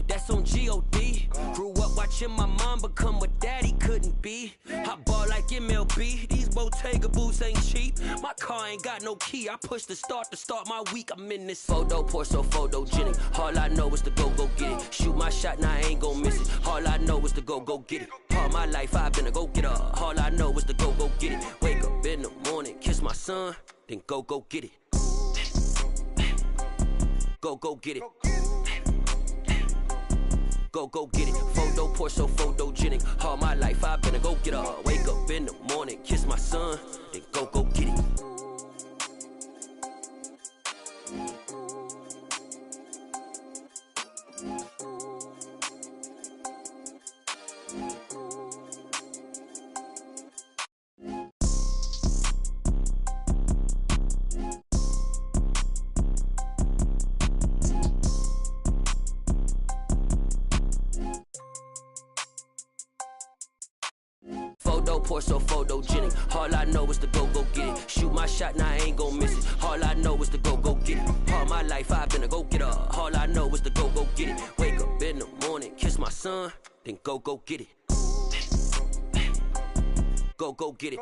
that's on G.O.D. Grew up watching my mom become what daddy couldn't be. I ball like MLB, these Bottega boots ain't cheap. My car ain't got no key, I push the start to start my week. I'm in this photo pour so photogenic. All I know is to go get it. Shoot my shot, now I ain't gon' miss it. All I know is to go get it. All my life I've been a go-getter. All I know is to go get it. Wake up in the morning, kiss my son, then go get it. Go get it. Go get it. Photo pour so photogenic. All my life I've been a go-getter. Wake up in the morning, kiss my son, then go get it. Photo pour so photogenic. All I know is to go get it. Shoot my shot, now I ain't gon' miss it. All I know is to go get it. All my life I've been a go-getter. All I know is to go get it. Wake up in the morning, kiss my son, then go get it. Go get it.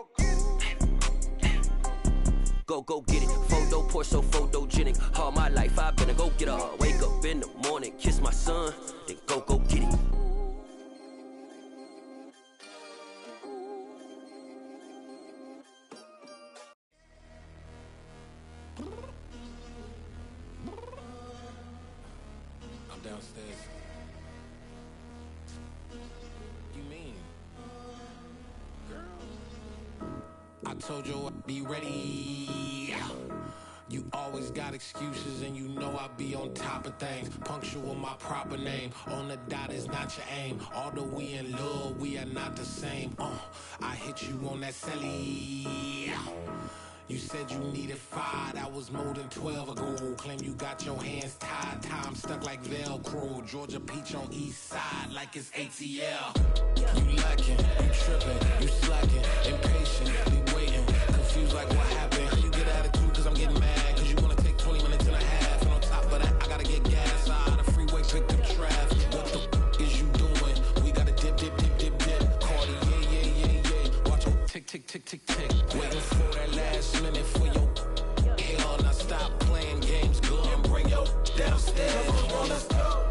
Go get it. Photo pour so photogenic. All my life I've been a go-getter. Wake up in the morning, kiss my son, then go get it. I'm downstairs. told you I'd be ready. You always got excuses and you know I be on top of things. Punctual my proper name. On the dot is not your aim. Although we in love, we are not the same. I hit you on that celly. You said you needed 5, that was more than 12 ago. Claim you got your hands tied, time stuck like Velcro. Georgia Peach on east side like it's ATL. You lacking, you tripping, you slacking, impatient, be waiting, confused like what happened. How you get attitude cause I'm getting mad, cause you wanna take 20 minutes and a half. And on top of that, I gotta get gas out of the freeway, pick up traffic. What the is you doing? We gotta dip, dip, dip, dip, dip. Cardi, yeah. Watch your tick, tick, tick, tick, tick. Waiting for that last minute for your hell. Now stop playing games, go and bring your downstairs. Come on, let's go.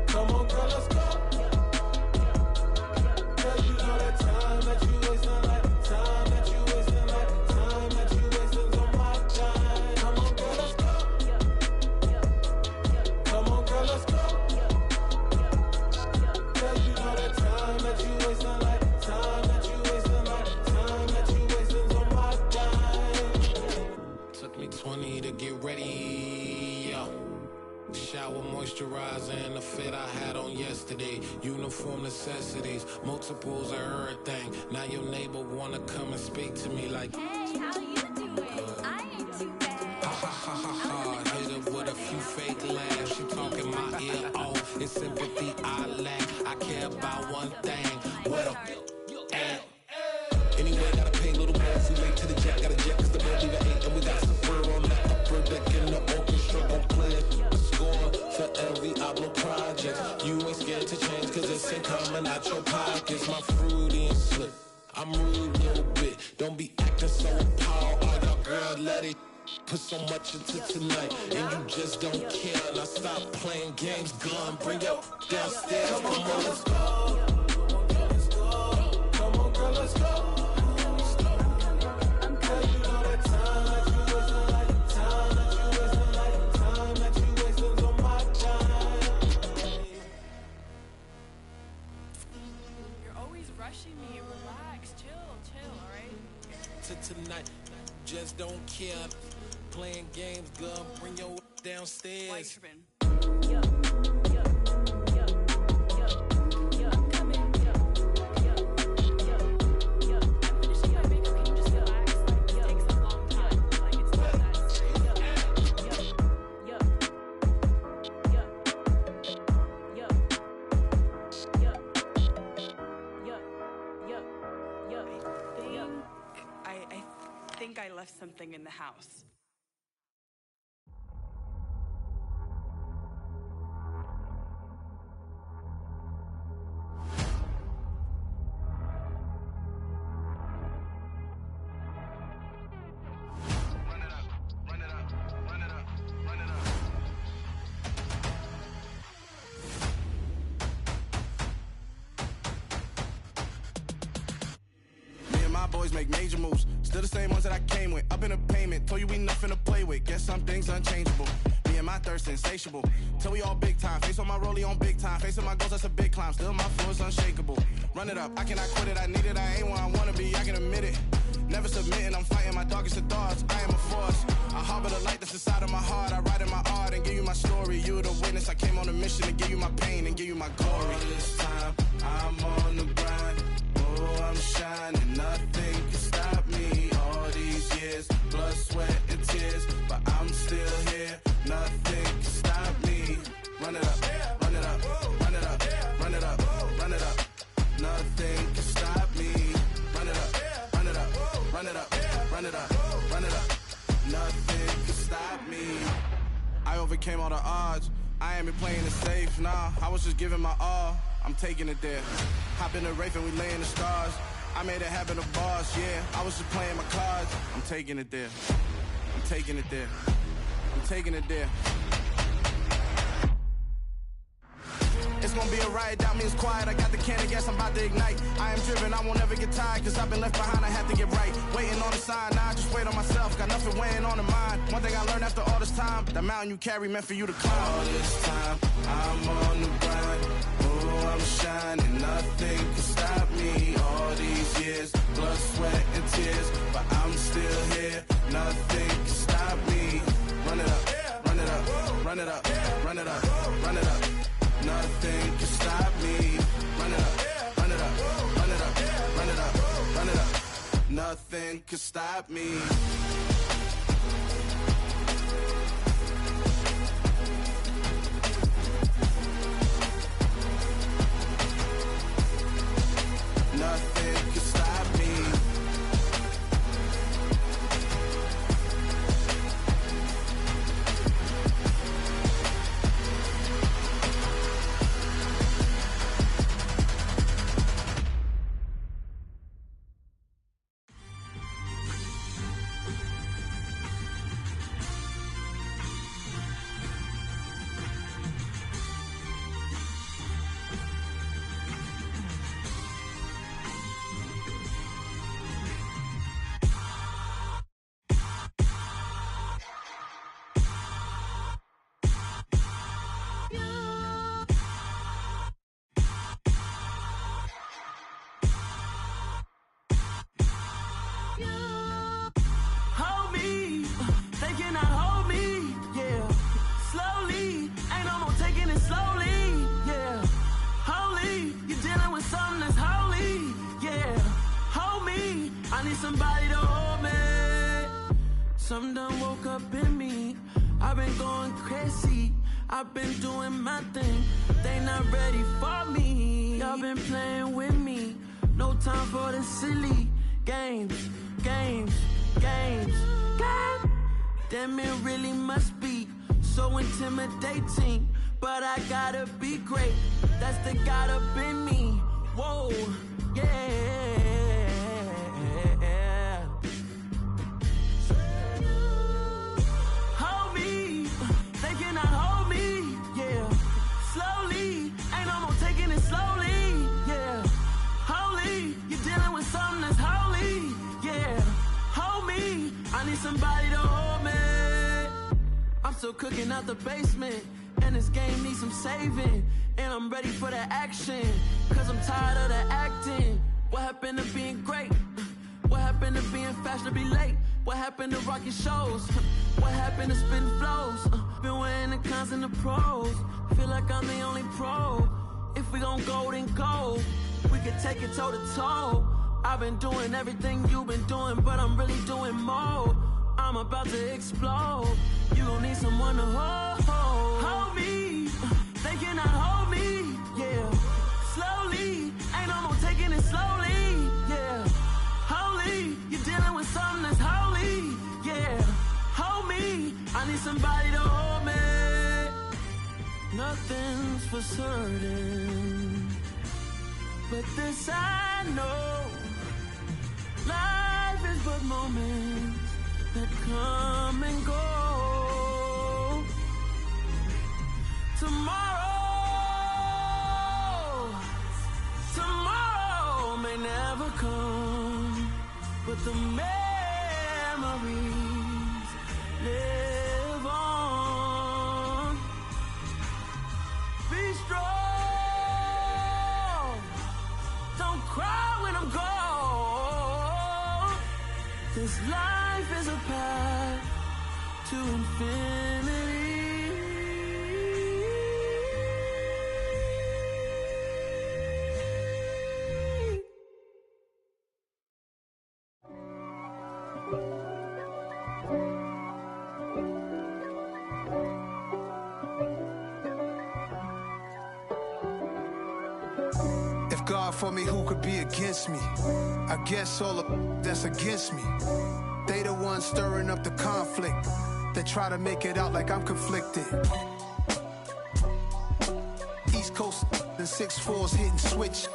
Come on, girl, let's go. Cause you know that time that you wasting, like time that you wasting, like time that you wasting on my time. Come on, girl, let's go. Come on, girl, let's go. Cause you know that time that you wasting, like time that you wasting, like time that you wasting on my time. Took me 20 to get ready, yo. Shower moisturizer and the fit I had on yesterday. Uniform necessities, multiples of everything. Now your neighbor wanna come and speak to me like, hey, how you doing? I ain't too bad. Ha ha ha ha ha. Hit her with a few fake laughs. She talking my ear off. It's sympathy I lack. I care about one thing. What up? Anyway, gotta pay a little more if we late to the jet. Gotta jet cause the boat leave at 8. And we got some fur on the upper deck in the orchestra. Gon' play a score for every Ablo project. You ain't scared to change cause it's ain't coming out your pockets. My fruity and slip, I'm rude a little bit. Don't be acting so appalled. All y'all girl let it put so much into tonight. And you just don't care. Now stop playing games, gun, bring your downstairs. Come on, let's go. Come on, girl, let's go. Rushing me, relax, chill, alright? To tonight, just don't care. Playing games, girl, bring your downstairs. Why you tripping? I left something in the house. Make major moves, still the same ones that I came with. Up in a payment, told you we nothing to play with. Guess some things unchangeable. Me and my thirst insatiable. Till we all big time. Face on my rollie on big time. Facing my goals, that's a big climb. Still my flow is unshakable. Run it up, I cannot quit it. I need it, I ain't where I wanna be. I can admit it. Never submitting, I'm fighting my darkest of thoughts. I am a force. I harbor the light that's inside of my heart. I write in my art and give you my story. You the witness. I came on a mission to give you my pain and give you my glory. All this time, I'm on the grind. Oh, I'm shining. Nothing can stop me. All these years, blood, sweat, and tears. But I'm still here. Nothing can stop me. Run it up, run it up, run it up, run it up, run it up. Nothing can stop me. Run it up, run it up, run it up, run it up, run it up. Nothing can stop me. I overcame all the odds. I ain't been playing it safe, nah. I was just giving my all. I'm taking it there. Hop in the Wraith and we lay in the stars. I made it happen to boss, yeah. I was just playing my cards. I'm taking it there. I'm taking it there. I'm taking it there. It's gonna be a riot, doubt me it's quiet. I got the can of gas, I'm about to ignite. I am driven, I won't ever get tired, cause I've been left behind, I have to get right. Waiting on the sign, now I just wait on myself. Got nothing weighing on the mind. One thing I learned after all this time, that mountain you carry meant for you to climb. All this time, I'm on the grind. Oh, I'm shining, nothing can stop me. All these years, blood, sweat, Nothing could stop me. Nothing can stop me. Somebody to hold me. Something done woke up in me. I've been going crazy. I've been doing my thing. They not ready for me. Y'all been playing with me. No time for the silly games. Damn, it really must be so intimidating. But I gotta be great. That's the God up in me. Whoa, yeah. Somebody to hold me. I'm still cooking out the basement, and this game needs some saving. And I'm ready for the action, cause I'm tired of the acting. What happened to being great? What happened to being fashionably late? What happened to rocking shows? What happened to spitting flows? Been wearing the cons and the pros. Feel like I'm the only pro. If we gon' go, then go. We could take it toe to toe. I've been doing everything you've been doing, but I'm really doing more. I'm about to explode. You gon' need someone to hold me. They cannot hold me, yeah. Slowly, ain't no more taking it slowly, yeah. Holy, you're dealing with something that's holy, yeah. Hold me, I need somebody to hold me. Nothing's for certain, but this I know. Life is but moments that come and go. Tomorrow may never come, but the memories live on. Be strong, don't cry when I'm gone. This life is a path to infinity. If God for me, who could be against me? I guess all of that's against me. They the ones stirring up the conflict. They try to make it out like I'm conflicted. East Coast and 6'4's hitting switch.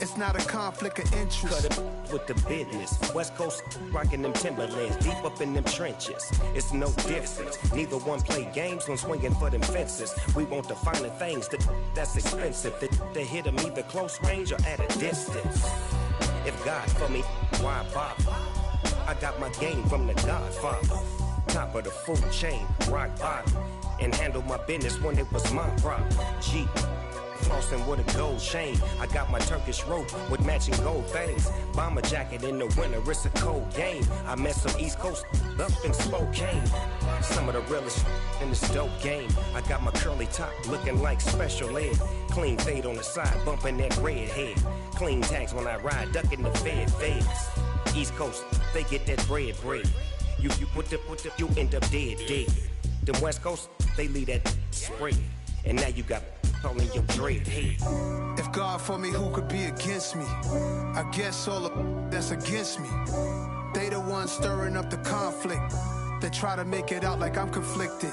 It's not a conflict of interest. Cut it with the business. West Coast rocking them Timberlands, deep up in them trenches. It's no difference. Neither one play games when swinging for them fences. We want the finer things that's expensive. They hit them either close range or at a distance. If God for me, why bother? I got my game from the Godfather. Top of the food chain, rock bottom. And handle my business when it was my problem. G. Flossing with a gold chain. I got my Turkish rope with matching gold things. Bomber jacket in the winter, it's a cold game. I met some East Coast up in Spokane. Some of the realest in this dope game. I got my curly top looking like special ed. Clean fade on the side, bumping that red head. Clean tags when I ride, ducking the feds. East Coast they get that bread. You you end up dead. Them West Coast, they leave that spread. And now you got all in your dread head. If God for me, who could be against me? I guess all of that's against me. They the ones stirring up the conflict. They try to make it out like I'm conflicted.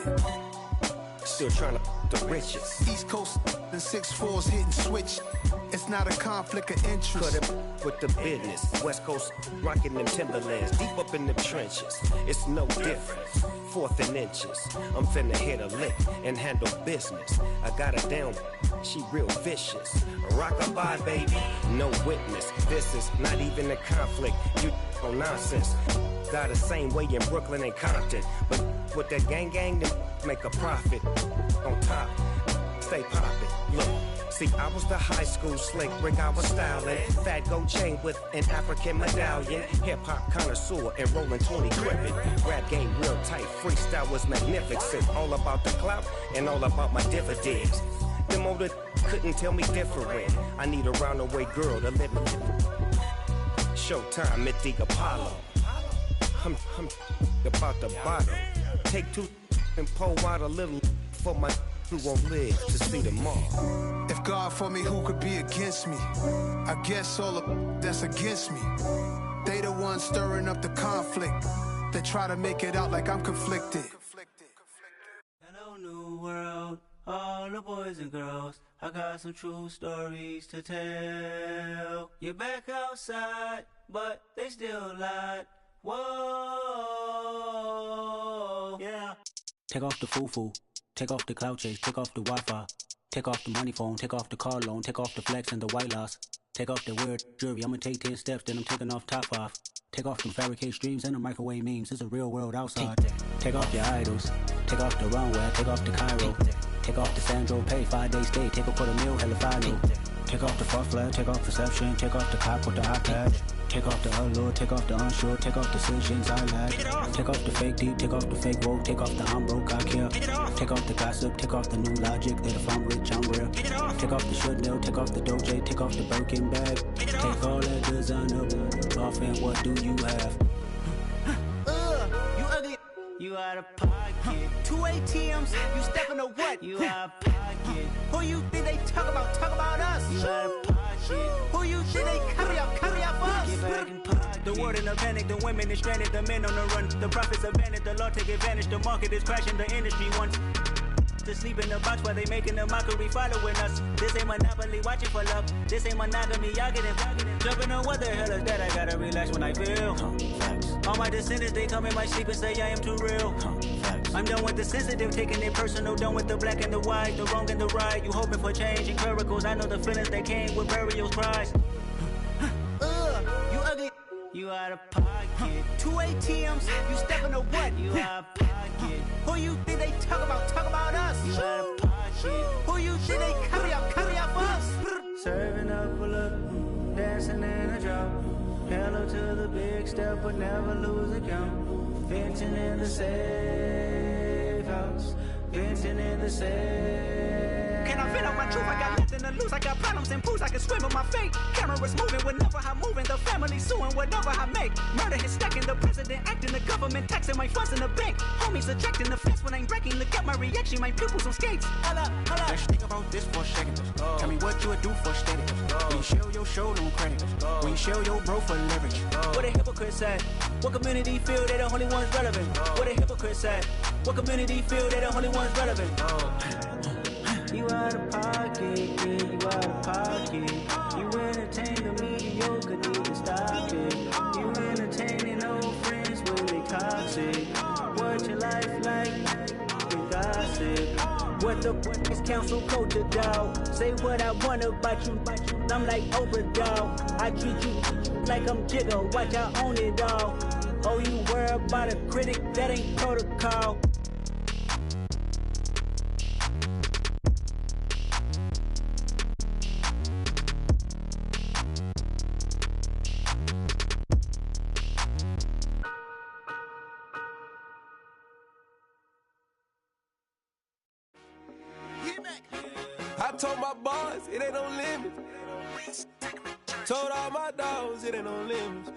Still trying to the riches. East Coast and 6'4s hitting switch. It's not a conflict of interest. Cut it with the business. West Coast rocking them Timberlands. Deep up in the trenches. It's no difference. 4th and inches. I'm finna hit a lick and handle business. I got her down. She real vicious. Rock-a-bye, baby. No witness. This is not even a conflict. You on nonsense. Got the same way in Brooklyn and Compton. But with that gang, then make a profit. On top, stay poppin'. Look. See, I was the high school slick Rick, I was styling. Fat gold chain with an African medallion. Hip-hop connoisseur and rolling 20 gripping. Rap game real tight, freestyle was magnificent. All about the clout and all about my dividends. Them older couldn't tell me different. I need a roundaway girl to live in. Showtime at the Apollo. I'm about the bottom. Take 2 and pour out a little for my who won't live to see tomorrow. If God for me, who could be against me? I guess all of that's against me. They the ones stirring up the conflict. They try to make it out like I'm conflicted. Hello, new world, all the boys and girls. I got some true stories to tell. You're back outside, but they still lied. Whoa, yeah. Take off the foo-foo. Take off the cloud chase, take off the Wi-Fi. Take off the money phone, take off the car loan, take off the flex and the white loss. Take off the weird jewelry, I'ma take 10 steps, then I'm taking off top 5. Take off them fabricated streams and the microwave memes, it's a real world outside. Take off your idols, take off the runway, take off the Cairo. Take off the Sandro Pay, 5-day stay, take a $250,000, hella final. Take off the far flag, take off perception, take off the cop with the iPad. Take off the allure, take off the unsure, take off decisions I lack. Take off the fake deep, take off the fake woke, take off the I'm broke, I care. Take off the gossip, take off the new logic that if I'm rich, I'm real. Take off the should know, take off the Doja, take off the Birkin bag. Take all that designer off and what do you have? You ugly. You out of pocket. 2 ATMs, you stepping to what? You out of pocket. Who you think they talk about? Talk about us. You out of pocket. Who you think they carry up for us? Get back in pocket. The world in a panic, the women is stranded, the men on the run. The profits abandoned, the law take advantage. The market is crashing, the industry wants to sleep in the box while they making a mockery following us. This ain't Monopoly, watching for love. This ain't monogamy, y'all getting jumping on what the hell is that? I gotta relax when I feel. All my descendants, they come in my sleep and say I am too real. I'm done with the sensitive, taking it personal. Done with the black and the white, the wrong and the right. You hoping for change and miracles. I know the feelings that came with burials, cries. You ugly. You out of pocket. 2 ATMs, you stepping to what? You out of pocket. Who you think they talk about? Talk about us. You out of pocket. Who you think they carry up for us? Serving up a look, dancing in a drop. Hello to the big step, but never lose a count. Venting in the safe house. Venting in the safe. Can I vent on my truth? I got nothing to lose. I got problems and pools. I can swim with my fate. Cameras moving whenever I'm moving. The family suing whatever I make. Murder is stacking. The president acting. The government taxing my funds in the bank. Homies attracting the fence when I'm breaking. Look at my reaction. My pupils on skates. Holla, holla. Let's think about this for a second. Tell me what you would do for steady. When you show your show, no credit. When you show your bro for leverage. What a hypocrite said. What community feel they the only ones relevant? What a hypocrite said. What community feel they the only ones relevant? You out of pocket, yeah, you out of pocket. You entertain the mediocre, need to stop it. You entertaining old friends when they toxic. What your life like? You gossip. What the is council culture, dog? Say what I want about you. I'm like Oprah, dog. I treat you like I'm Jigga. Watch I own it, dog. Oh, you worry about a critic? That ain't protocol. I told my boys it ain't no limit. Told all my dogs it ain't no limit.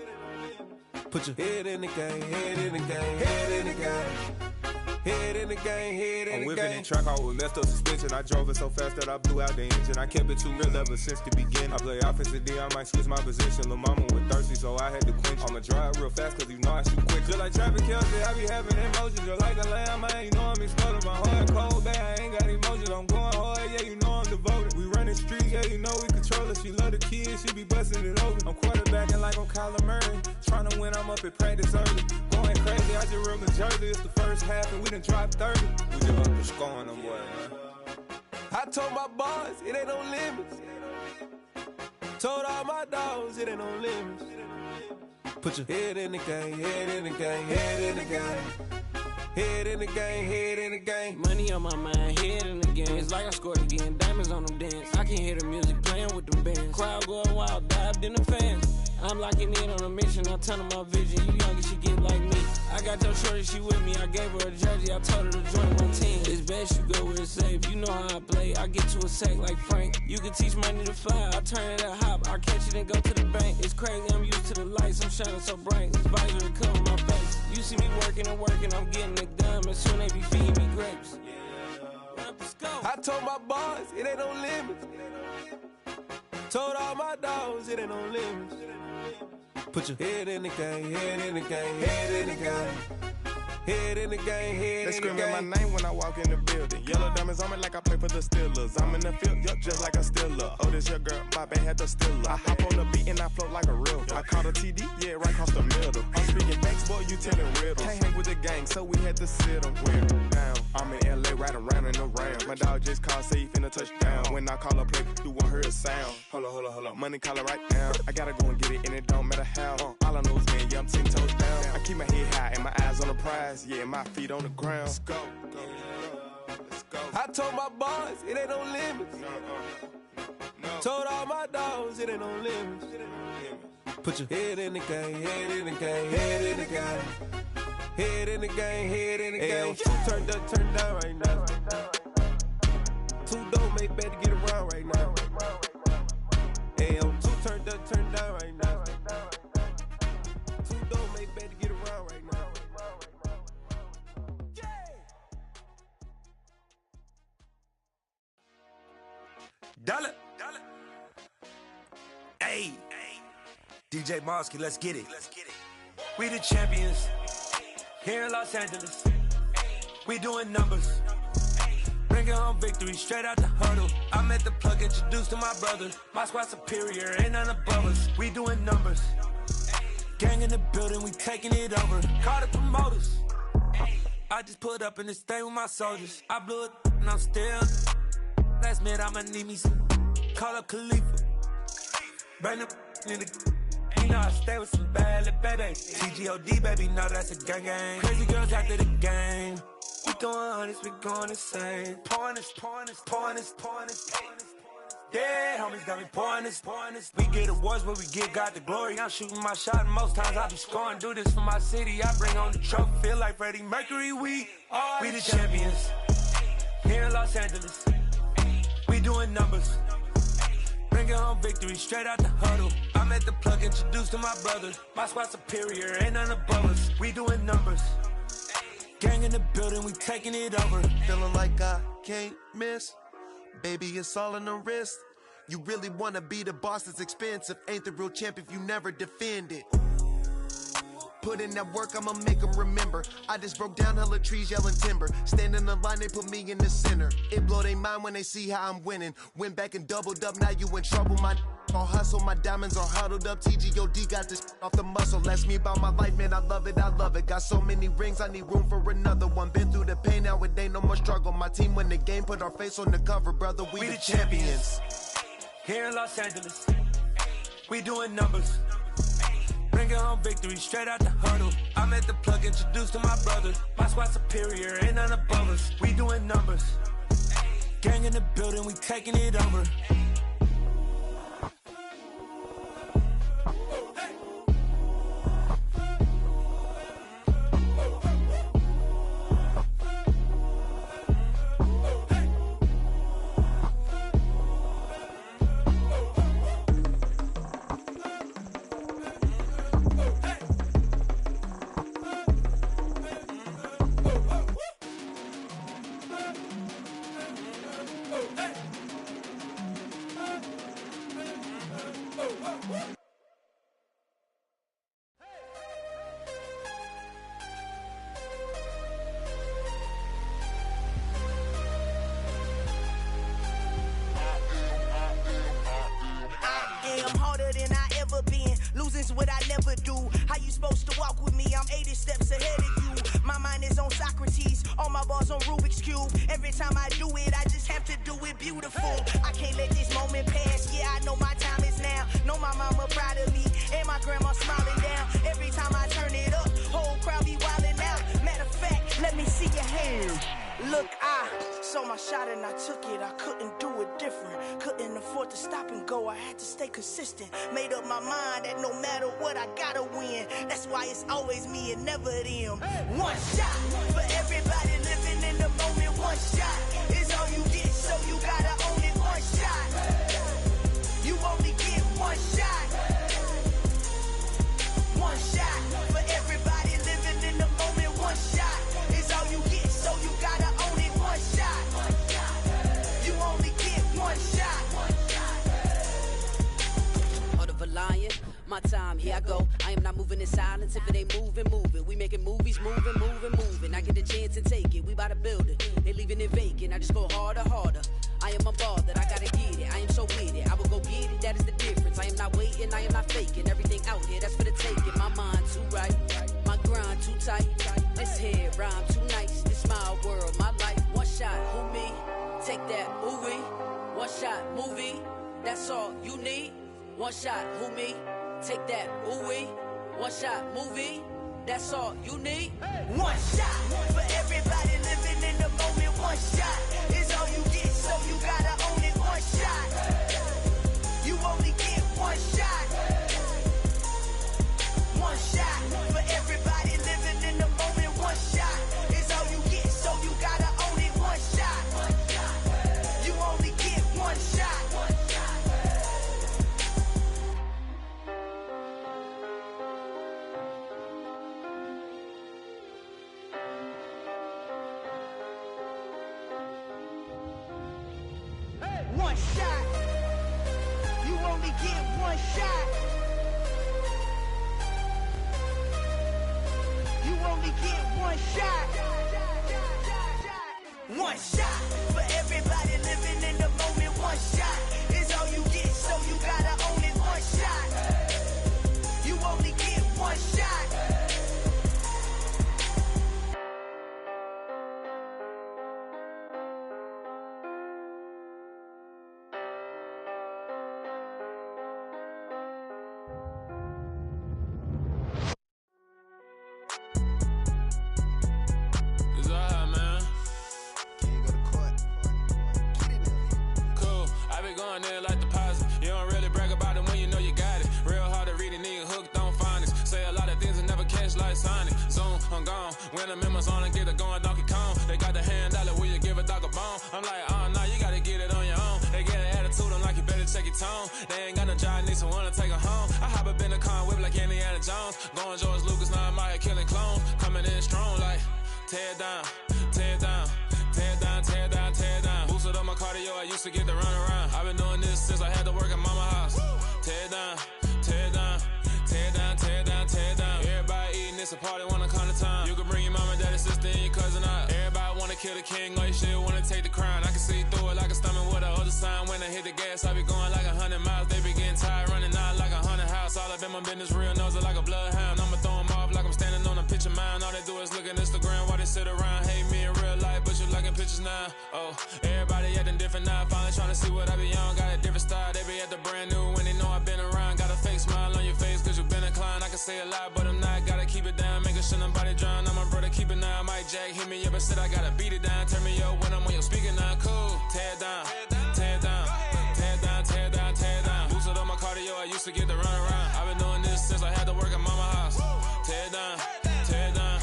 Put your head in the game, head in the game, head in the game. Head in the game, head in the game. I'm whipping in track out with messed up suspension. I drove it so fast that I blew out the engine. I kept it too real ever since the beginning. I play offensive D, I might switch my position. Lil' mama was thirsty, so I had to quench. I'ma drive real fast, cause you know I shoot quick. Just like Travis Kelce, I be having emotions. Just like a lamb, I ain't know I'm exploding. My heart cold, bad, I ain't got emotions. I'm going hard, yeah, you know I'm devoted. We running streets, yeah, you know we control it. She love the kids, she be busting it over. I'm quarterbacking like I'm Kyler Murray. Trying to win, I'm up at practice early. Going crazy, I just real the jersey. It's the first half, and we done dropped 30. We just up to scoring them, boy, man. I told my boys, it ain't no limits. Told all my dogs, it ain't no limits. Put your head in the game, head in the game, head in the game. Head in the game, head in the game. Money on my mind, head in the game. It's like I scored again, diamonds on them dance. I can hear the music playing with them bands. Crowd going wild, dived in the fans. I'm locking in on a mission, I turn on my vision. You young and she get like me. I got your shorty, she with me. I gave her a jersey, I told her to join my team. It's best you go where it's safe. You know how I play. I get to a sack like Frank. You can teach money to fly. I turn it at hop. I catch it and go to the bank. It's crazy, I'm used to the lights. I'm shining so bright. This visor cover my face. You see me working and working. I'm getting it done. And soon they be feeding me grapes. I told my boys, it ain't no limits. Told all my dogs, it ain't no limits. Put your head in the game, head in the game, head in the game. Head in the game, head in the game. They screaming my name when I walk in the building. Yellow diamonds on me like I play for the Steelers. I'm in the field, yup, just like a Steeler. Oh, this your girl, my band had the Steeler. I hop on the beat and I float like a river. I caught a TD, yeah, right across the middle. I'm speaking thanks, boy, you telling riddles. Can't hang with the gang, so we had to sit them wear down. I'm in LA, riding around in the Ram. My dog just called, say he finna touch down. When I call a play, you won't hear a sound. Hold up, money call it right now. I gotta go and get it, and it don't matter how. All I know is man, yeah, I'm 10 toes down. I keep my head high and my eyes on the prize. Yeah, my feet on the ground. Let's go. Let's go. I told my boys, it ain't no limits. Told all my dogs, it ain't no limits. Put your head in the game, head in the game, head in the game. Head in the game, head in the game. Turned up, turned down right now. Too dope, make better get around right now. Hey, I'm too turned up, turned down right now. Too dope, make better get around right now. Dollar. Hey. DJ Mosky, let's get it. We the champions here in Los Angeles. We doing numbers. Bringing home victory straight out the huddle. I'm at the plug, introduced to my brother. My squad superior, ain't none above us. We doing numbers. Gang in the building, we taking it over. Call the promoters. I just put up in this thing with my soldiers. I blew it and I'm still. Last minute I'ma need me some. Call up Khalifa. Bring the in the. You know I stay with some bad little babies. TGOD baby, know that's a gang gang. Crazy girls after the game. We going honest, we going insane. Pouring this. Yeah, homies got me pouring this. We get awards, but we get God the glory. I'm shooting my shot, and most times I be scoring. Do this for my city, I bring on the trophy. Feel like Freddie Mercury, we the champions. Here in Los Angeles, we doing numbers. Bringing home victory straight out the huddle. I'm at the plug, introduced to my brother. My squad superior, ain't none above us. We doing numbers. Gang in the building, we taking it over. Feeling like I can't miss. Baby, it's all in the wrist. You really wanna be the boss, it's expensive. Ain't the real champ if you never defend it. Put in that work, I'ma make them remember. I just broke down hella trees, yelling timber. Stand in the line, they put me in the center. It blow their mind when they see how I'm winning. Went back and doubled up, now you in trouble. My all hustle, my diamonds are huddled up. TGOD got this off the muscle. Ask me about my life, man, I love it. Got so many rings, I need room for another one. Been through the pain, now it ain't no more struggle. My team win the game, put our face on the cover, brother. We the champions. Here in Los Angeles, we doing numbers. Bringing home victory straight out the huddle. I'm at the plug, introduced to my brother. My squad superior, ain't none above us. We doing numbers. Gang in the building, we taking it over. I'm harder than I ever been. Losing's what I never do. How you supposed to walk with me? I'm 80 steps ahead of you. My mind is on Socrates, all my bars on Rubik's Cube. Every time I do it, I just have to do it beautiful. I can't let this moment pass. Yeah, I know my time is now. Know my mama proud of me, and my grandma smiling down. Every time I turn it up, whole crowd be wildin' out. Matter of fact, let me see your hands. Look, I saw my shot and I took it. I couldn't do it different. Couldn't afford to stop and go. I had to stay consistent. Made up my mind that no matter what, I gotta win. That's why it's always me and never them. One shot for everybody living in the moment. One shot is all you get, so you gotta own it. One shot. You only get one shot. One shot for everybody living in the moment. One shot is all you get, so you gotta own it. One shot. You only get one shot. Heart of a lion, my time, here I go. I am not moving in silence. If it ain't moving, moving. We making movies, moving, moving, moving. I get a chance and take it. We bout to build it. They leaving it vacant. I just go harder, harder. I am a ball that I gotta get it. I am so with it. I will go get it. That is the difference. I am not waiting. I am not faking. Everything out here, that's for the taking. My mind too right. My grind too tight. This head rhyme too nice. This my world, my life. One shot, who me? Take that, ooh-wee. One shot, movie. That's all you need. One shot, who me? Take that, ooh-wee. One shot, movie. That's all you need. One shot for everybody living in the moment. One shot is all you get, so you gotta own it. One shot. You only get one shot. One shot for everybody living in the moment. One shot is all you get, so you gotta own it. One shot. You only get one shot. One shot. You only get one shot. You only get one shot. One shot for everybody living in the moment. One shot is all you get, so you gotta own it. One shot. You only get one shot. It's all hot, man. Cool. I be going there like deposit. You don't really brag about it when you know you got it. Real hard to read a nigga hooked, don't find it. Say a lot of things and never catch like Sonic. Zoom, I'm gone. When I'm in my zone and get it going Donkey Kong. They got the hand dollar, will you give a dog a bone? I'm like, oh, nah, you gotta get it on your own. They get an attitude, I'm like, you better check your tone. They ain't got no job, need someone to take her home. I hop up in the car, whip like Indiana Jones. Going George Lucas, now I'm out here killing clones. Coming in strong like, tear down, tear down, tear down, tear down, tear down. Boosted up my cardio, I used to get to run around. I've been doing this since I had to work at mama house. Tear down, tear down, tear down, tear down, tear down. Everybody eating, it's a party, wanna come to time. You can bring your mama, daddy, sister, and your cousin out. Everybody wanna kill the king, or you shit wanna take the crown. I can see through it like a stomach with a other sign. When I hit the gas, I be going like 100 miles. They be getting tired, running out like 100 house. All up in my business, real nose like a bloodhound. I'ma throw them off like I'm standing on a picture mound. All they do is look at Instagram while they sit around. Hate me in real life, but you liking pictures now. Oh, everybody acting different now. Finally trying to see what I be on. Got a different style, they be at the brand new when they know I've been around. Got a fake smile on your face cause you been inclined. I can say a lot, but I'm not. Gotta keep it down, making sure nobody drown. I'm my brother, keep it now. Mike Jack hit me up and said I gotta beat it down. Turn me up when I'm on your speaker now. Cool, tear down, tear down, tear down, tear down, tear down. Boosted up my cardio, I used to get to run around. I've been doing this since I had to work at mama house. Tear down, tear down,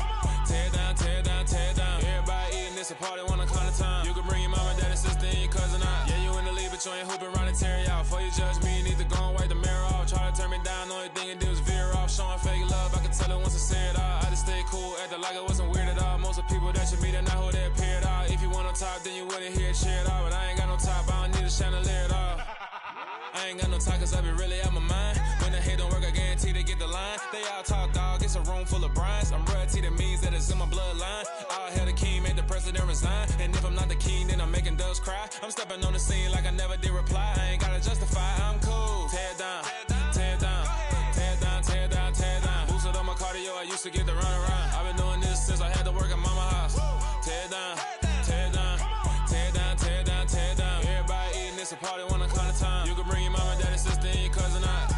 tear down, tear down, tear down. Everybody eating, it's a party, wanna call the time. You can bring your mama, daddy, sister, and your cousin out. Yeah, you in the lead, but you ain't hooping around and tear out. Before you judge me, you need to go and wipe the mirror off. Try to turn me down, only thing you do is veer off. Showing fake love, I can tell it once I say it all. I just stay cool, acting like it wasn't weird at all. Most of the people that you meet are not who they appear at all. If you want on top, then you wouldn't hear it cheer at all. But I ain't got no top, I don't need a chandelier at all. I I ain't got no time, cause I be really out my mind. When the hate don't work, I guarantee they get the line. They all talk, dog, it's a room full of Bryans. I'm royalty, that means that it's in my bloodline. All hell the king, made the president resign. And if I'm not the king, then I'm making doves cry. I'm stepping on the scene like I never did reply. I ain't gotta justify, I'm cool. Tear down, tear down, tear down, tear down, tear down. Boosted on my cardio, I used to get the run around. I've been doing this since I had to work at mama house. Tear down, tear down, tear down, tear down, tear down. Everybody eating, it's a party, one o'clock of time. You can bring your mama, daddy, sister, and your cousin out.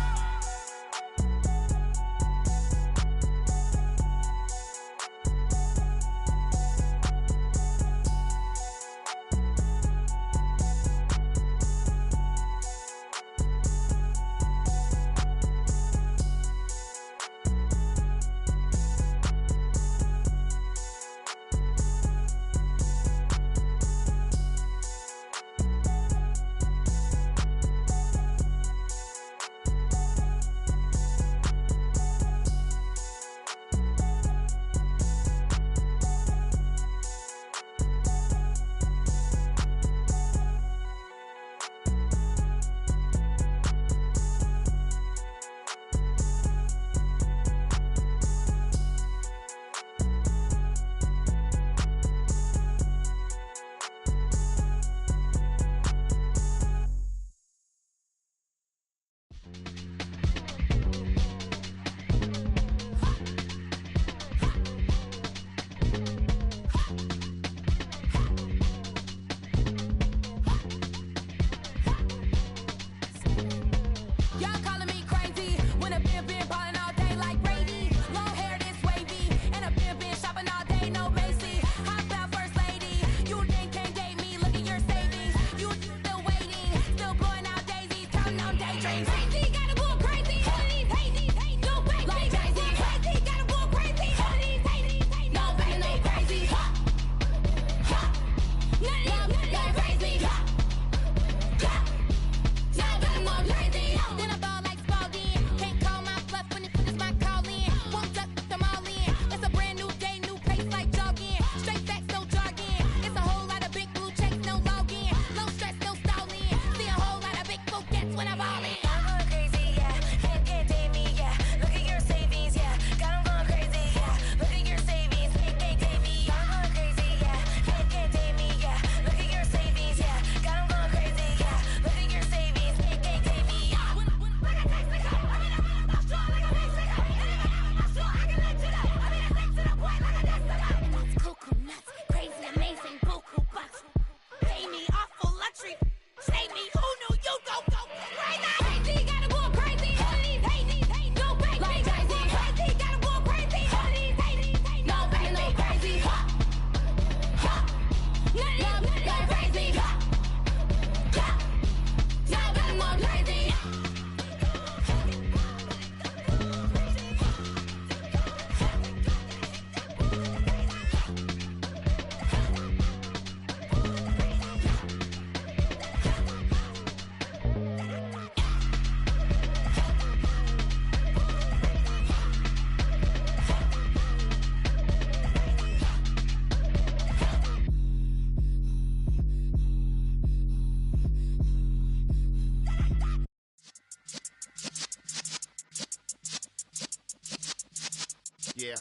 Yeah.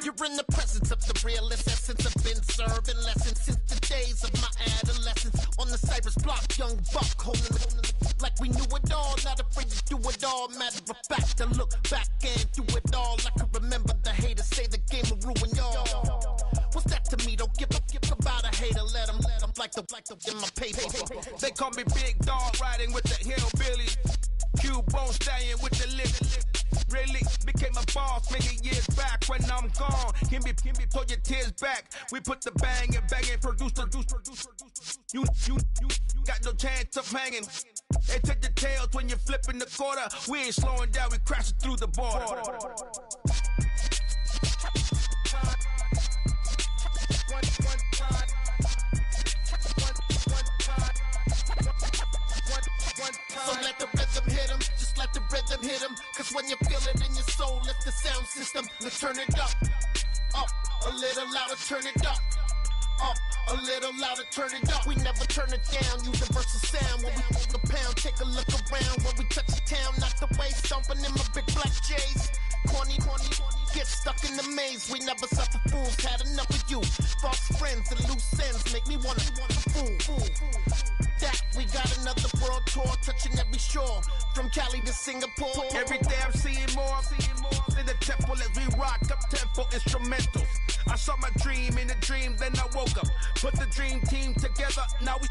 You're in the presence of the realest essence. I've been serving lessons since the days of my adolescence. On the Cypress block, young buck holding it like we knew it all. Not afraid to do it all. Matter of fact, to look back and do it all. I can remember the haters say the game will ruin y'all. What's that to me? Don't give about a hater. Let them like the in my paper. They call me Big Dog, riding with the hillbilly. Cubone stallion with the lip. Really became a boss many years back. When I'm gone, can be pull your tears back. We put the bang and produce. You got no chance of hanging. They take the tails when you're flipping the quarter. We ain't slowing down, we crashing through the border. So let the rhythm hit him, just let the rhythm hit him. Cause when you feel it in your soul, lift the sound system. Now turn it up, a little louder, turn it up. Up, a little louder, turn it up. We never turn it down, universal sound. When we fuck a pound, take a look around. When we touch the town, knock the way, stomping in my big black J's. Corny, get stuck in the maze. We never suffer fools, had enough of you. False friends and loose ends make me wanna fool. That we got another world tour, touching every shore, from Cali to Singapore. Every day I'm seeing more in the temple as we rock up tempo instrumentals. I saw my dream in a dream, then I woke up. Put the dream team together. Now we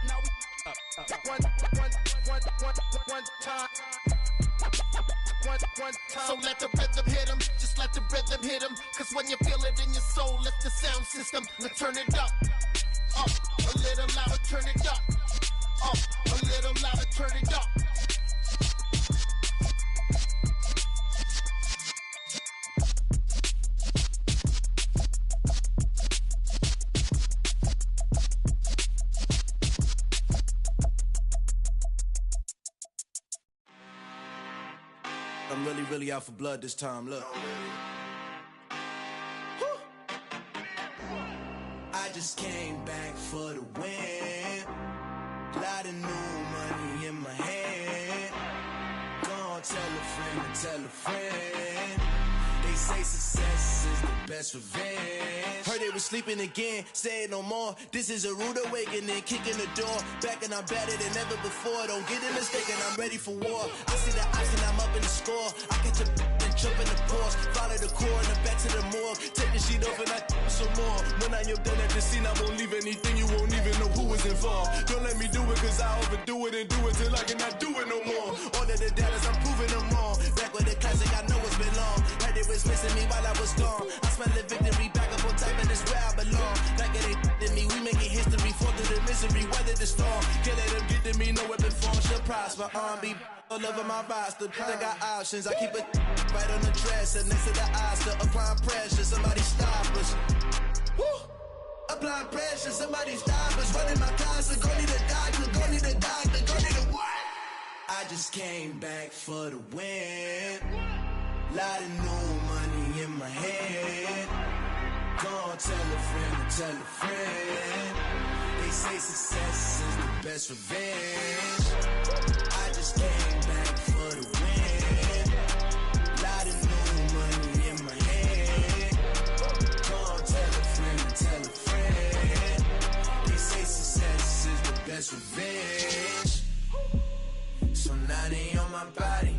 one time. So let the rhythm hit him, just let the rhythm hit him. Cause when you feel it in your soul, lift the sound system and turn it up. Up, a little louder, turn it up. Up, a little louder, turn it up. I'm really out for blood this time, look. I just came back for the win. Lot of new money in my hand. Gonna tell a friend and tell a friend. They say success is the best revenge. Heard they was sleeping again, say it no more. This is a rude awakening, kicking the door. Back and I'm better than ever before. Don't get it mistaken, I'm ready for war. I see the option, I'm up in the score. I catch a and jump in the Porsche. Follow the core and the back to the morgue. Take the sheet off and I some more. When I am done at the scene, I won't leave anything. You won't even know who was involved. Don't let me do it cause I overdo it and do it till I cannot do it no more. All of the doubters, I'm proving them wrong. Back with the classic, I know it's been long. Heard it was missing me while I was gone. I smell the victory back up on top and it's where I belong. Like it ain't to me, we making history. Fall through the misery, weather the storm. Can't let them get to me, no weapon form should prosper. R&B all over my roster. I got options, I keep it right on the dresser. Next to the Oscar, applying pressure. Somebody stop us. Woo! Applying pressure, somebody stop us. Running my closet, go need a doctor, go need a doctor, go need a what? I just came back for the win. Lot of new money in my head. Gonna tell a friend and tell a friend. They say success is the best revenge. I just came back for the win. Lot of new money in my head. Gonna tell a friend and tell a friend. They say success is the best revenge. So now they on my body.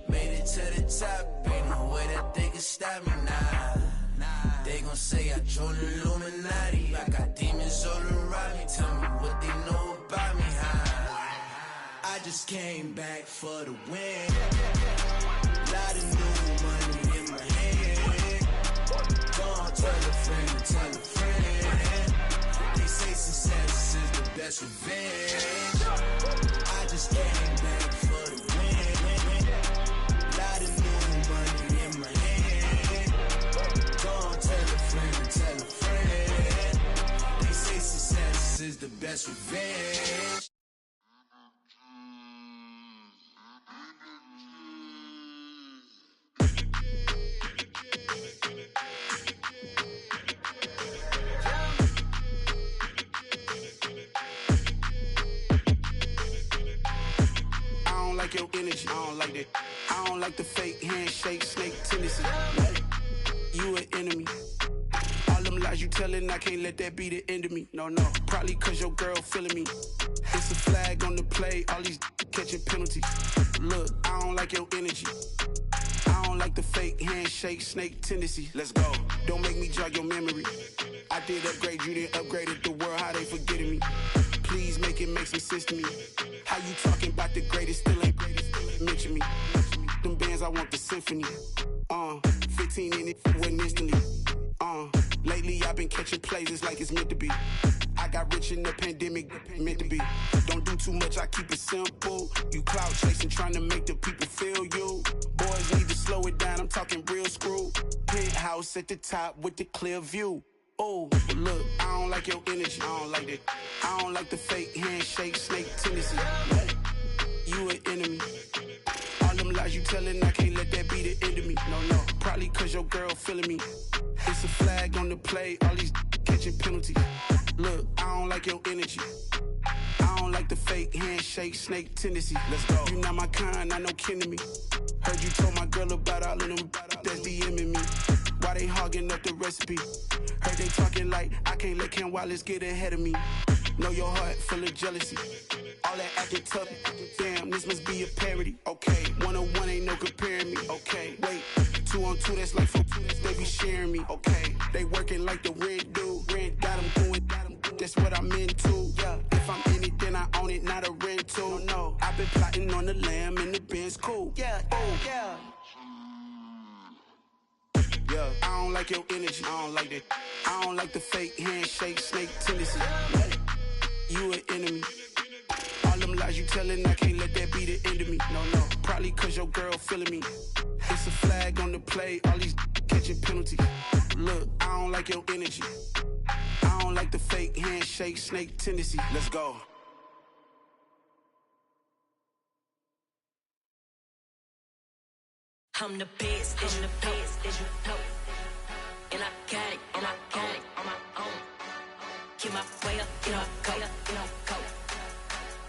Made it to the top. Ain't no way that they can stop me now. They gon' say I joined the Illuminati. I got demons all around me. Tell me what they know about me, huh? I just came back for the win. Lot of new money in my hand. Gonna tell a friend and tell a friend. They say success is the best revenge. I just came back for the win. Lot of new money in my hand. Gonna tell a friend and tell a friend. They say success is the best revenge. I don't like your energy, I don't like that. I don't like the fake handshake, snake tendency. You an enemy. All them lies you telling, I can't let that be the end of me. No, probably cause your girl feeling me. It's a flag on the play, all these catching penalties. Look, I don't like your energy. I don't like the fake handshake, snake tendency. Let's go. Don't make me jog your memory. I did upgrade, you didn't upgrade it. The world, how they forgetting me. Please make it make some sense to me. How you talking about the greatest, still ain't greatest, still ain't mention me. Them bands, I want the symphony. 15 in it, went instantly. Lately I've been catching plays, it's like it's meant to be. I got rich in the pandemic, meant to be. Don't do too much, I keep it simple. You clout chasing, trying to make the people feel you. Boys need to slow it down, I'm talking real screw. Penthouse at the top with the clear view. Oh, look, I don't like your energy, I don't like that. I don't like the fake handshake, snake tendency. You an enemy. All them lies you telling, I can't let that be the end of me. No, probably cause your girl feeling me. It's a flag on the play, all these catching penalties. Look, I don't like your energy. I don't like the fake handshake, snake tendency. Let's go. You not my kind, not no kin to me. Heard you told my girl about all of them that's DMing me. Why they hogging up the recipe? Heard they talking like I can't let Ken Wallace get ahead of me. Know your heart full of jealousy. All that acting tough, damn, this must be a parody. Okay, 1-on-1 ain't no comparing me. Okay, wait, 2-on-2, that's like 4, they be sharing me. Okay, they working like the rent dude. Rent got them doing, that's what I'm into. Yeah, if I'm in it, then I own it, not a rental. No, I've been plotting on the lamb and the Benz cool. Yeah, oh, yeah. Yeah, I don't like your energy. I don't like that. I don't like the fake handshake, snake tendency. You an enemy. All them lies you telling, I can't let that be the end of me. No, probably cause your girl feeling me. It's a flag on the play, all these catching penalties. Look, I don't like your energy. I don't like the fake handshake, snake tendency. Let's go. I'm the best, I'm the best, as you know. And I got it, on my own. Get my way up, you know, go.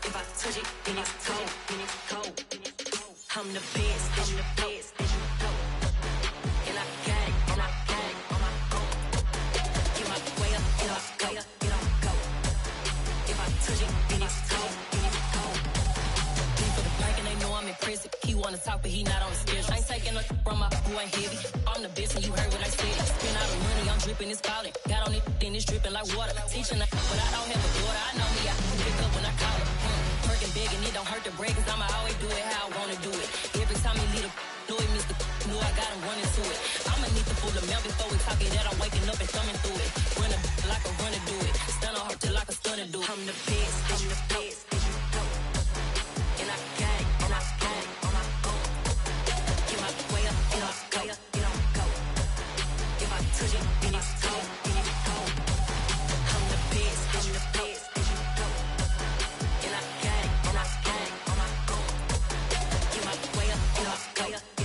If I touch it, then it's cold. I'm the best, as you know. And I got it, on my own. Get my way up, you know, go. If I touch it, then it's cold. For the blank and they know I'm in prison. He wanna talk, but he not on the schedule. I ain't taking no from my boy heavy. I'm the best and you heard what I said. Spend all the money, I'm dripping, it's falling. Got on it, then it's dripping like water. Teaching her, but I don't have a daughter. I know me, I can pick up when I call her. Working big and it don't hurt the break, cause I'ma always do it how I wanna do it. Every time he lead a know he missed the know I got him running to it. I'ma need the full amount before we talk it that I'm waking up and thumbing through it. Run a like a runner do it. Stun on her till like a stunner do it. I'm the best, I'm the best. And I got it, on my own. Get my way up, you know, go. If I touch it, then it's cold. I'm the best, I'm the best. And I got it, on my own. Get my way up, you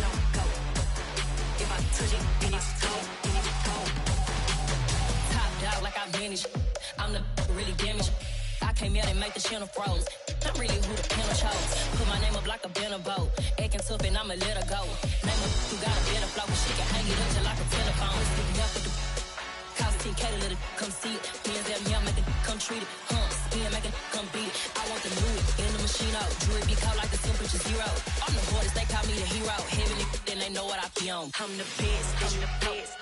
know, go. If I touch it, then it's cold. Top dog like I vanished. I'm the really damaged. I came out and make the channel froze. I'm really who the panel chose. Put my name up like a banner boat. Acting tough and I'ma let her go. Name her who got a better flow, but she can hang it up just like a telephone. Sticking up with the cost 10K to let it come see it. Hands at me, I make it come treat it. Spin, make it come beat it. I want the new it in the machine out. Jewelry be cold like the temperature 0. I'm the hardest, they call me the hero. Heavy then they know what I be on. I'm the best, I'm the best.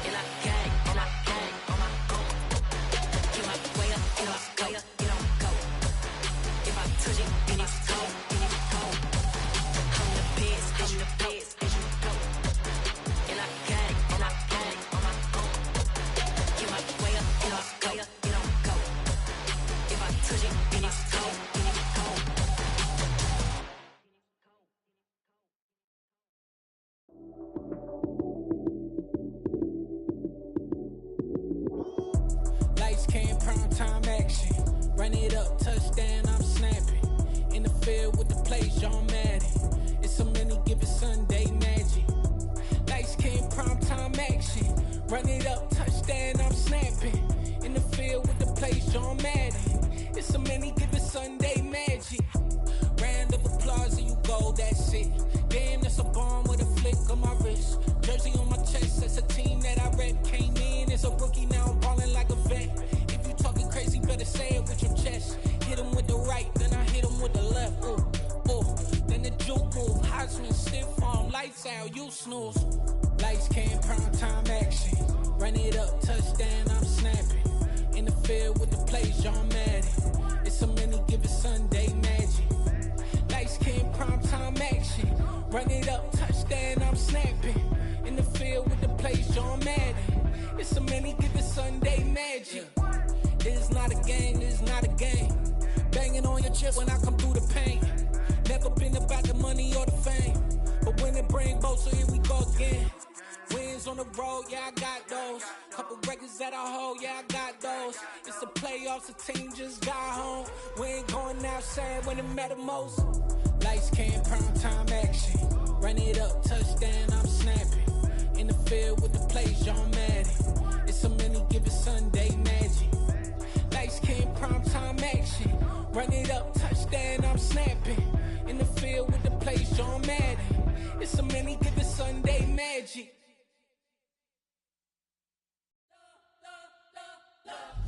And I got it, on my own. Get my way up, you know, go. If I touch it, then it's cold. I'm the best, I'm the best. And I got it, on my own. Get my way up, you know, go. If I touch it, then it's cold. Lights came, prime time action. Run it up, touchdown, I'm snapping. In the field with the plays, John Madden. It's a many given Sunday magic. Lights came, prime time action. Run it up, touchdown, I'm snapping. In the field with the plays, John Madden. It's a many given Sunday magic. Round of applause and you go, that's it. Damn, that's a bomb with a flick on my wrist. Jersey on my chest, that's a team that I rep. Came in as a rookie, now I'm ballin' like a vet. If you talking crazy, better say it with your chest. Hit him with the right, then I hit him with the left. Then the juke move, Heisman, stiff arm, lights out, you snooze. Lights came, prime time action. Run it up, touchdown, I'm snapping. In the field with the plays, John Madden. It's a many given Sunday magic. Lights came, prime time action. Run it up, touchdown, I'm snapping. In the field with the plays, John Madden. It's a many given Sunday magic. It's not a game, it's not a game. Banging on your chest when I come through the pain. Never been about the money or the fame. But when it bring both, so here we go again. Wins on the road, yeah, I got those. Couple records that I hold, yeah, I got those. It's the playoffs, the team just got home. We ain't going outside when it matter most. Lights came, prime time action. Run it up, touchdown, I'm snapping. In the field with the plays, John Madden. It's so many given Sunday magic. Lights came prime time action. Run it up, touchdown, I'm snapping. In the field with the plays, John Madden. It's so many given Sunday magic.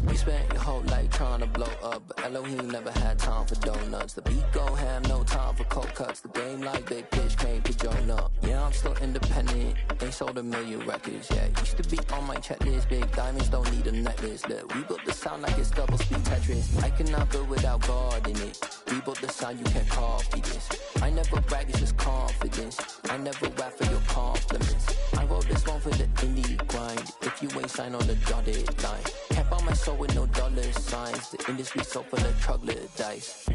We spent your whole life trying to blow up, but Elohim never had time for donuts. The beat go ham, no time for cold cuts. The game like big bitch came to join up. Yeah, I'm still independent, ain't sold a million records yet. Used to be on my checklist, big diamonds don't need a necklace. Look, we built the sound like it's double speed Tetris. I cannot build without God in it. We built the sound, you can't copy this. I never brag, it's just confidence. I never rap for your compliments. I wrote this one for the indie grind. If you ain't signed on the dotted line, can't buy my soul with no dollar signs. The industry so full of troglodytes.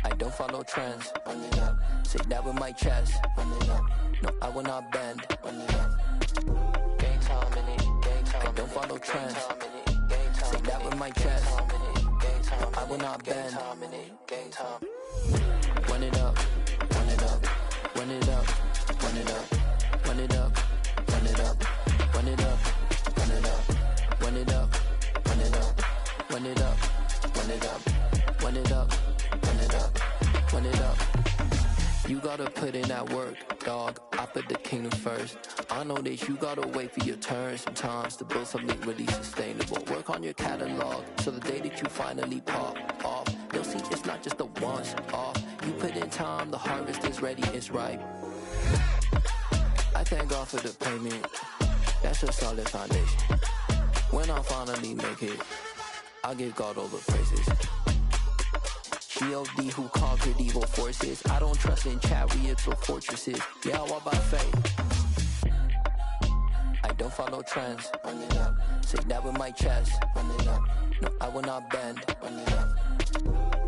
I don't follow trends. Run it up. Say that with my chest. Run it up. No, I will not bend. Run it up. Game time in it. Game time. I don't follow trends. Say that with my chest. No, I will not bend. Game time. Run it up. Run it up. Run it up. Run it up. Run it up. Run it up. Run it up. Run it up. Run it up. Run it up. Run it up. Run it up. Run it up. Run it up. Run it up. You gotta put in that work, dog. I put the kingdom first. I know that you gotta wait for your turn sometimes to build something really sustainable. Work on your catalog, so the day that you finally pop off, you'll see it's not just a once off. You put in time, the harvest is ready, it's ripe. I thank God for the payment. That's a solid foundation. When I finally make it, I'll give God all the praises. G.O.D. who conquered evil forces. I don't trust in chariots or fortresses. Yeah, I walk by faith. I don't follow trends. Run it up. Say that with my chest. Run it up. No, I will not bend. Run it up.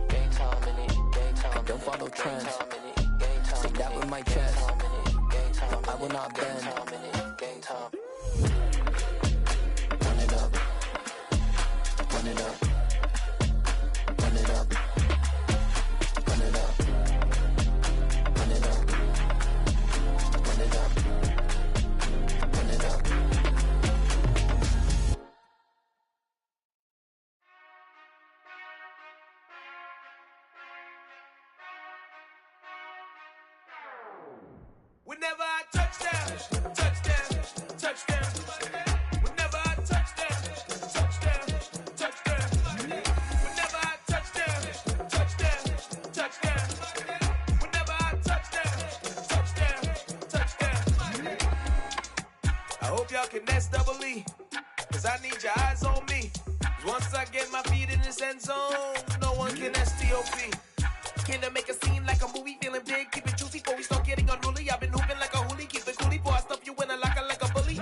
Game time in it. Game time. I don't follow trends. Say that with my chest. No, I will not bend. Game time. Run it up. Run it up. Run it up. Run it up. Run it up. Run it up. Run it up. Whenever I touchdown, touchdown, touchdown. Whenever I touchdown, touchdown, touchdown. Whenever I touchdown, touchdown, touchdown. Whenever I touchdown, touchdown, touchdown. I hope y'all can S-double-E, cause I need your eyes on me. 'Cause once I get my feet in this end zone, no one can S-T-O-P. Can I make a scene like a movie, feeling big, keep it juicy before we start getting unruly. I've been hooping like a hoolie, keep it coolie before I stuff you in a locker like a bully.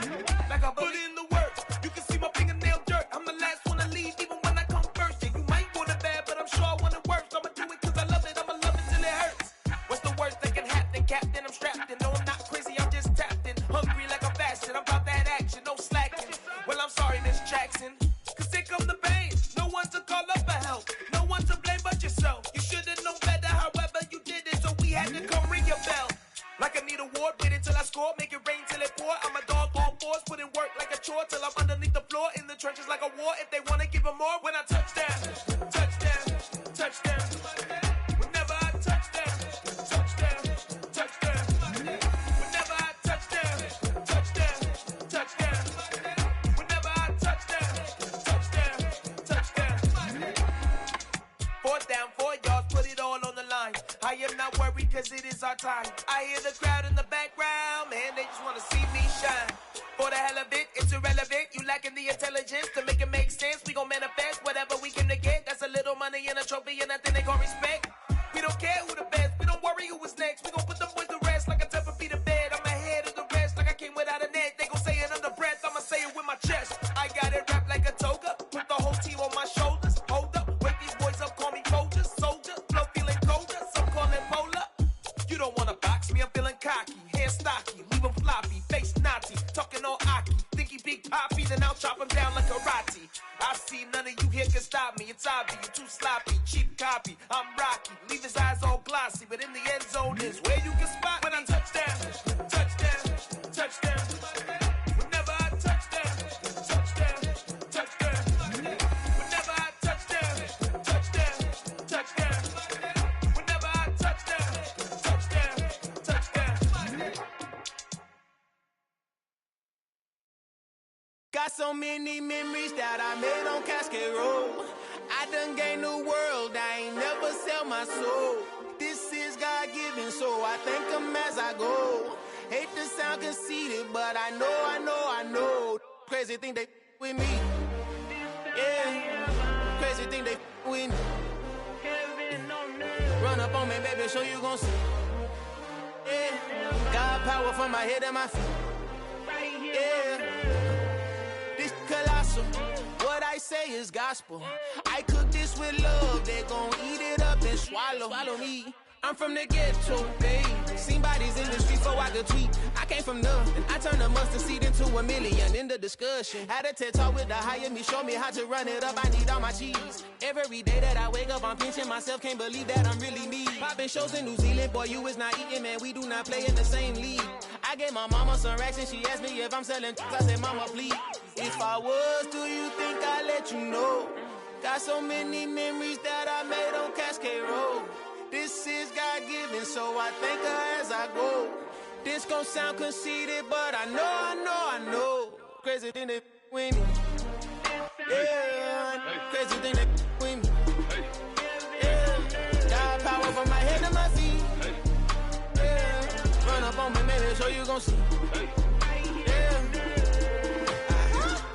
Like a bully. Put in the work, you can see my fingernail dirt. I'm the last one to leave, even when I come first. Yeah, you might want it bad, but I'm sure I want it worse. I'ma do it cause I love it, I'ma love it till it hurts. What's the worst that can happen, Captain? I'm strapped in, no I'm not crazy, I'm just tapped in. Hungry like a fashion, I'm about that action, no slacking. Well, I'm sorry, Miss Jackson, cause here come the pain. No one to call up for help, no one to blame but yourself. You should've known better, however you did it, so we had to come ring your bell. Like I need a ward, wait until I score, make it rain till it pour. I'm a dog, all fours, put in work like a chore till I'm underneath the floor, in the trenches like a war. If they wanna give them more, when I touchdown, touchdown, touchdown. Whenever I touchdown, touchdown, touchdown. Whenever I touchdown, touchdown, touchdown. Whenever I touchdown, touchdown, touchdown. 4th down, 4 yards, put it all on the line. I am not worried cause it is our time. I hear the crowd in the background, man, they just wanna see me shine. For the hell of it, it's irrelevant. You lacking the intelligence to make it make sense. We gon' manifest whatever we came to get. That's a little money and a trophy and nothing they gon' respect. We don't care who the best, we don't worry who was next. We gon' put them boys to rest like a 10 feet of bed. I'm ahead of the rest like I came without a net. They gon' say it under breath, I'ma say it with my chest. I got it wrapped like a toga, put the whole team on my shoulders. Hold up, wake these boys up, call me Folgers. Soldier, flow feeling colder, some call it polar. You don't wanna box me, I'm feeling cocky. Hair stocky, leave him floppy, face naughty. Talking all aki, think he big poppy, then I'll chop him down like karate. I see none of you here can stop me. It's obvious, you too sloppy, cheap copy. I'm Rocky, leave his eyes all glossy, but in the end zone is where you can spot when I touchdown, touchdown, touchdown. so many memories that I made on Cascade Road. I done gained the world, I ain't never sell my soul. This is God-given, so I thank him as I go. Hate to sound conceited, but I know. Crazy thing they with me. Yeah, crazy thing they with me. Run up on me, baby, so you gon' see. Yeah, got power from my head and my feet. Yeah, this colossal. What I say is gospel. I cook this with love. They gon' eat it up and swallow me. I'm from the ghetto, babe. Seen bodies in the streets before I could tweet. I came from nothing. I turned a mustard seed into a million in the discussion. Had a TED talk with the higher me, show me how to run it up. I need all my cheese. Every day that I wake up, I'm pinching myself. Can't believe that I'm really me. Popping shows in New Zealand, boy, you is not eating, man. We do not play in the same league. I gave my mama some racks and she asked me if I'm selling. I said, mama, please. If I was, do you think I'd let you know? Got so many memories that I made on Cascade Road. This is God-given, so I thank her as I go. This gon' sound conceited, but I know. Crazy thing that with me. Yeah, crazy thing that with me. Yeah, got power from my head to my feet. Yeah, run up on me, maybe, so you gon' see.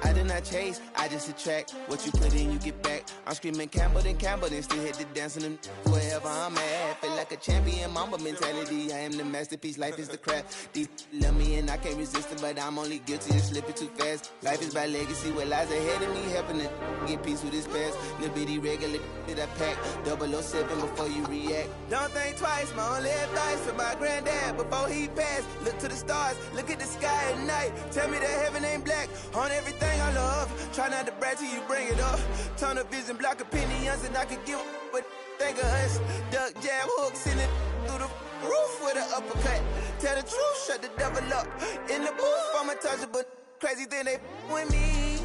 I did not chase, I just attract. What you put in, you get back. I'm screaming Campbell, then still hit the dance and them wherever I'm at. Feel like a champion, mamba mentality. I am the masterpiece, life is the crap. These love me and I can't resist it, but I'm only guilty of slipping too fast. Life is by legacy, what lies ahead of me, helping to get peace with this past. Little bitty regular that I pack, 007 before you react. Don't think twice, my only advice for my granddad before he passed. Look to the stars, look at the sky at night. Tell me that heaven ain't black on everything I love. Try not to brag till you bring it up. Tunnel vision, block opinions, and I could give but think of us. Duck, jab, hooks in it through the roof with an uppercut. Tell the truth, shut the devil up. In the booth, I'm untouchable. Crazy thing they with me.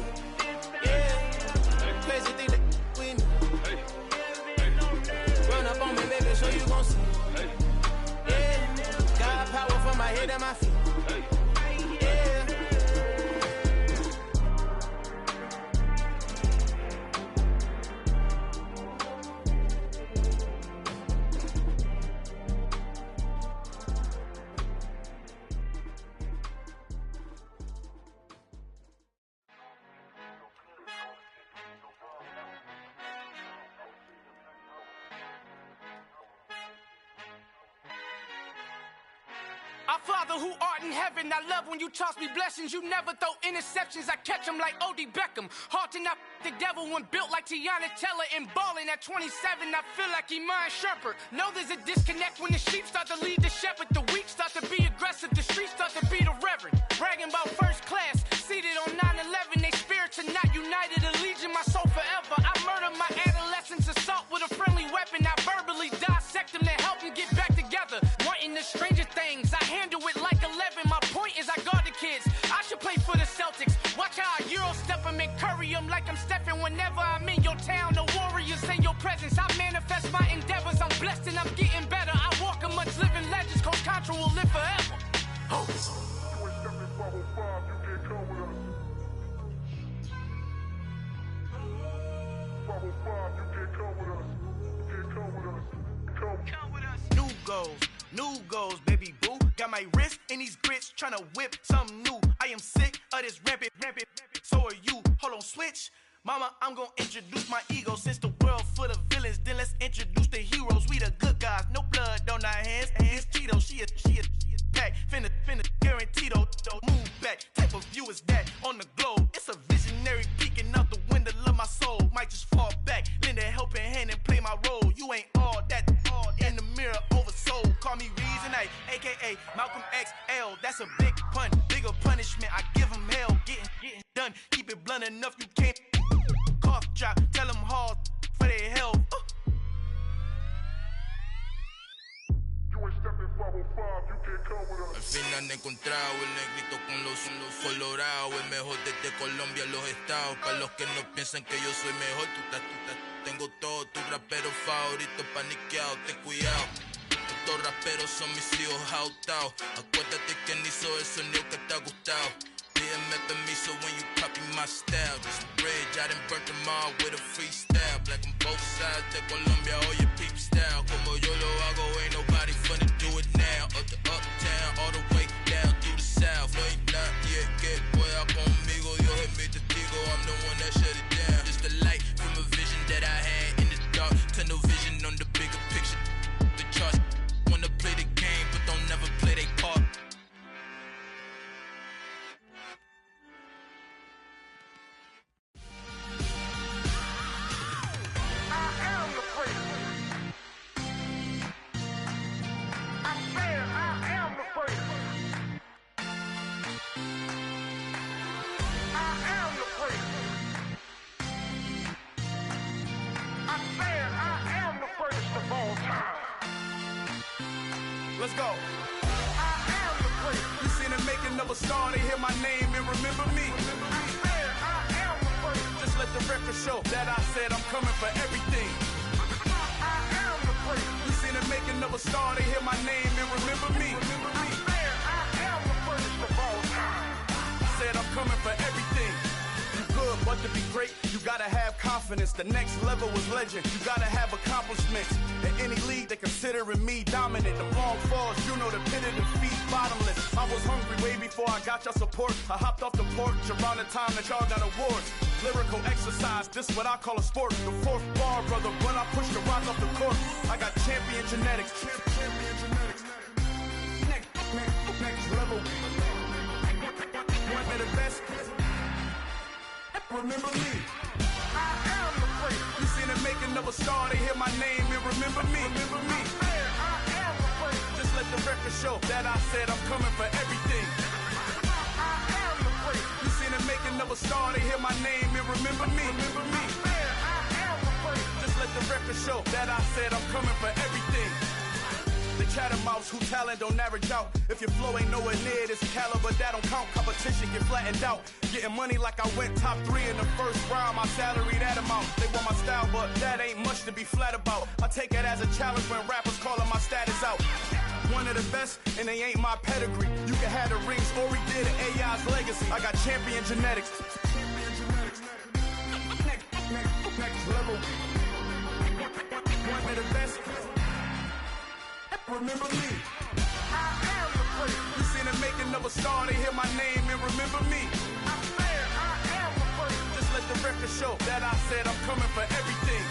Yeah, crazy thing they with me. Run up on me, baby, so you gon' see. Yeah, got power from my head and my feet. Our Father who art in heaven, I love when you toss me blessings. You never throw interceptions, I catch them like O.D. Beckham. Hard to not the devil when built like Tiana Teller and balling at 27. I feel like Iman Shumpert. Know there's a disconnect when the sheep start to lead the shepherd. The weak start to be aggressive, the streets start to be the reverend. Bragging about first class, seated on 9/11. They spirits are not united, a legion, my soul forever. I murdered my adolescence, assault with a friendly weapon. I verbally dissect them to help them get back together. Wanting the stranger things, I handle it like 11. My point is I guard the kids. I should play for the Celtics. Watch how I Euro step them and curry them like I'm stepping. Whenever I'm in your town, the warriors in your presence. I manifest my endeavors. I'm blessed and I'm getting better. I walk amongst living legends. Coach Contra will live forever. Oh. New goals, baby boo. Got my wrist in these grits, tryna whip something new. I am sick of this rampant. So are you. Hold on, switch. Mama, I'm gonna introduce my ego. Since the world full of villains, then let's introduce the heroes. We the good guys, no blood on our hands. Hands Tito, she a pack. Finna, guaranteed though. Move back, type of view is that on the globe. It's a visionary peeking out the window of my soul. Might just fall back, lend a helping hand and play my role. You ain't all that in the mirror oversold. Call me Reason A, aka Malcolm XL. That's a big pun, bigger punishment. I give him hell, getting done. Keep it blunt enough, you can't cough drop. Tell them hard for their health. Al fin han encontrado el negrito con los colorados, el mejor desde Colombia, los estados. Para los que no piensan que yo soy mejor, tengo todo, tus raperos favoritos paniqueados, ten cuidado. Estos raperos son mis hijos autados. Acuérdate que ni hizo el sonido que te ha gustado. BMF and me, so when you copy my style, this bridge, I done burnt them all with a freestyle. Black on both sides, de Colombia, all your peep style. Como yo lo hago, ain't nobody finna do it now. Up to uptown, all the way down through the south. No, ain't not yet, get boya conmigo. Dios es mi testigo, I'm the one that shut it down. Just the light from a vision that I had in the dark. Tunnel vision on the bigger picture. The charts wanna play the game, but don't never play their part. Let's go. You seen the making of a star, they hear my name and remember me. Just let the record show that I said I'm coming for everything. You seen the making of a star, they hear my name and remember me. Said I'm coming for everything. Good, but to be great, you gotta have confidence. The next level was legend. You gotta have accomplishments. In any league, they considering me dominant. The long falls, you know the pit of defeat, bottomless. I was hungry way before I got your support. I hopped off the porch around the time that y'all got awards. Lyrical exercise, this what I call a sport. The fourth bar, brother, when I push the rock off the court. I got champion genetics. Champion genetics. Next level. One of the best. Remember me. I am the great. You seen the making of a star, they hear my name and remember me. Remember me. I am the great. Just let the record show that I said I'm coming for everything. I am the great. You seen the making of a star, they hear my name and remember me. Remember me. I am the great. Just let the record show that I said I'm coming for everything. The chattermouths who talent don't average out. If your flow ain't nowhere near this caliber, that don't count. Competition get flattened out. Getting money like I went top 3 in the first round. My salary that amount. They want my style, but that ain't much to be flat about. I take it as a challenge when rappers calling my status out. One of the best, and they ain't my pedigree. You can have the rings, or we did it, AI's legacy. I got champion genetics. Next level. One of the best. Remember me. I am the great. You seen the making of a star, they hear my name and remember me. I am the great. Just let the record show that I said I'm coming for everything.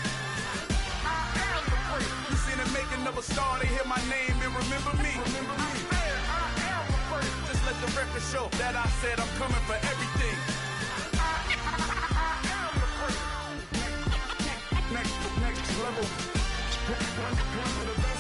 I am the great. You seen the making of a star, they hear my name and remember me. Remember me. I am the great. Just let the record show that I said I'm coming for everything. I am the great. Next level. One of the best.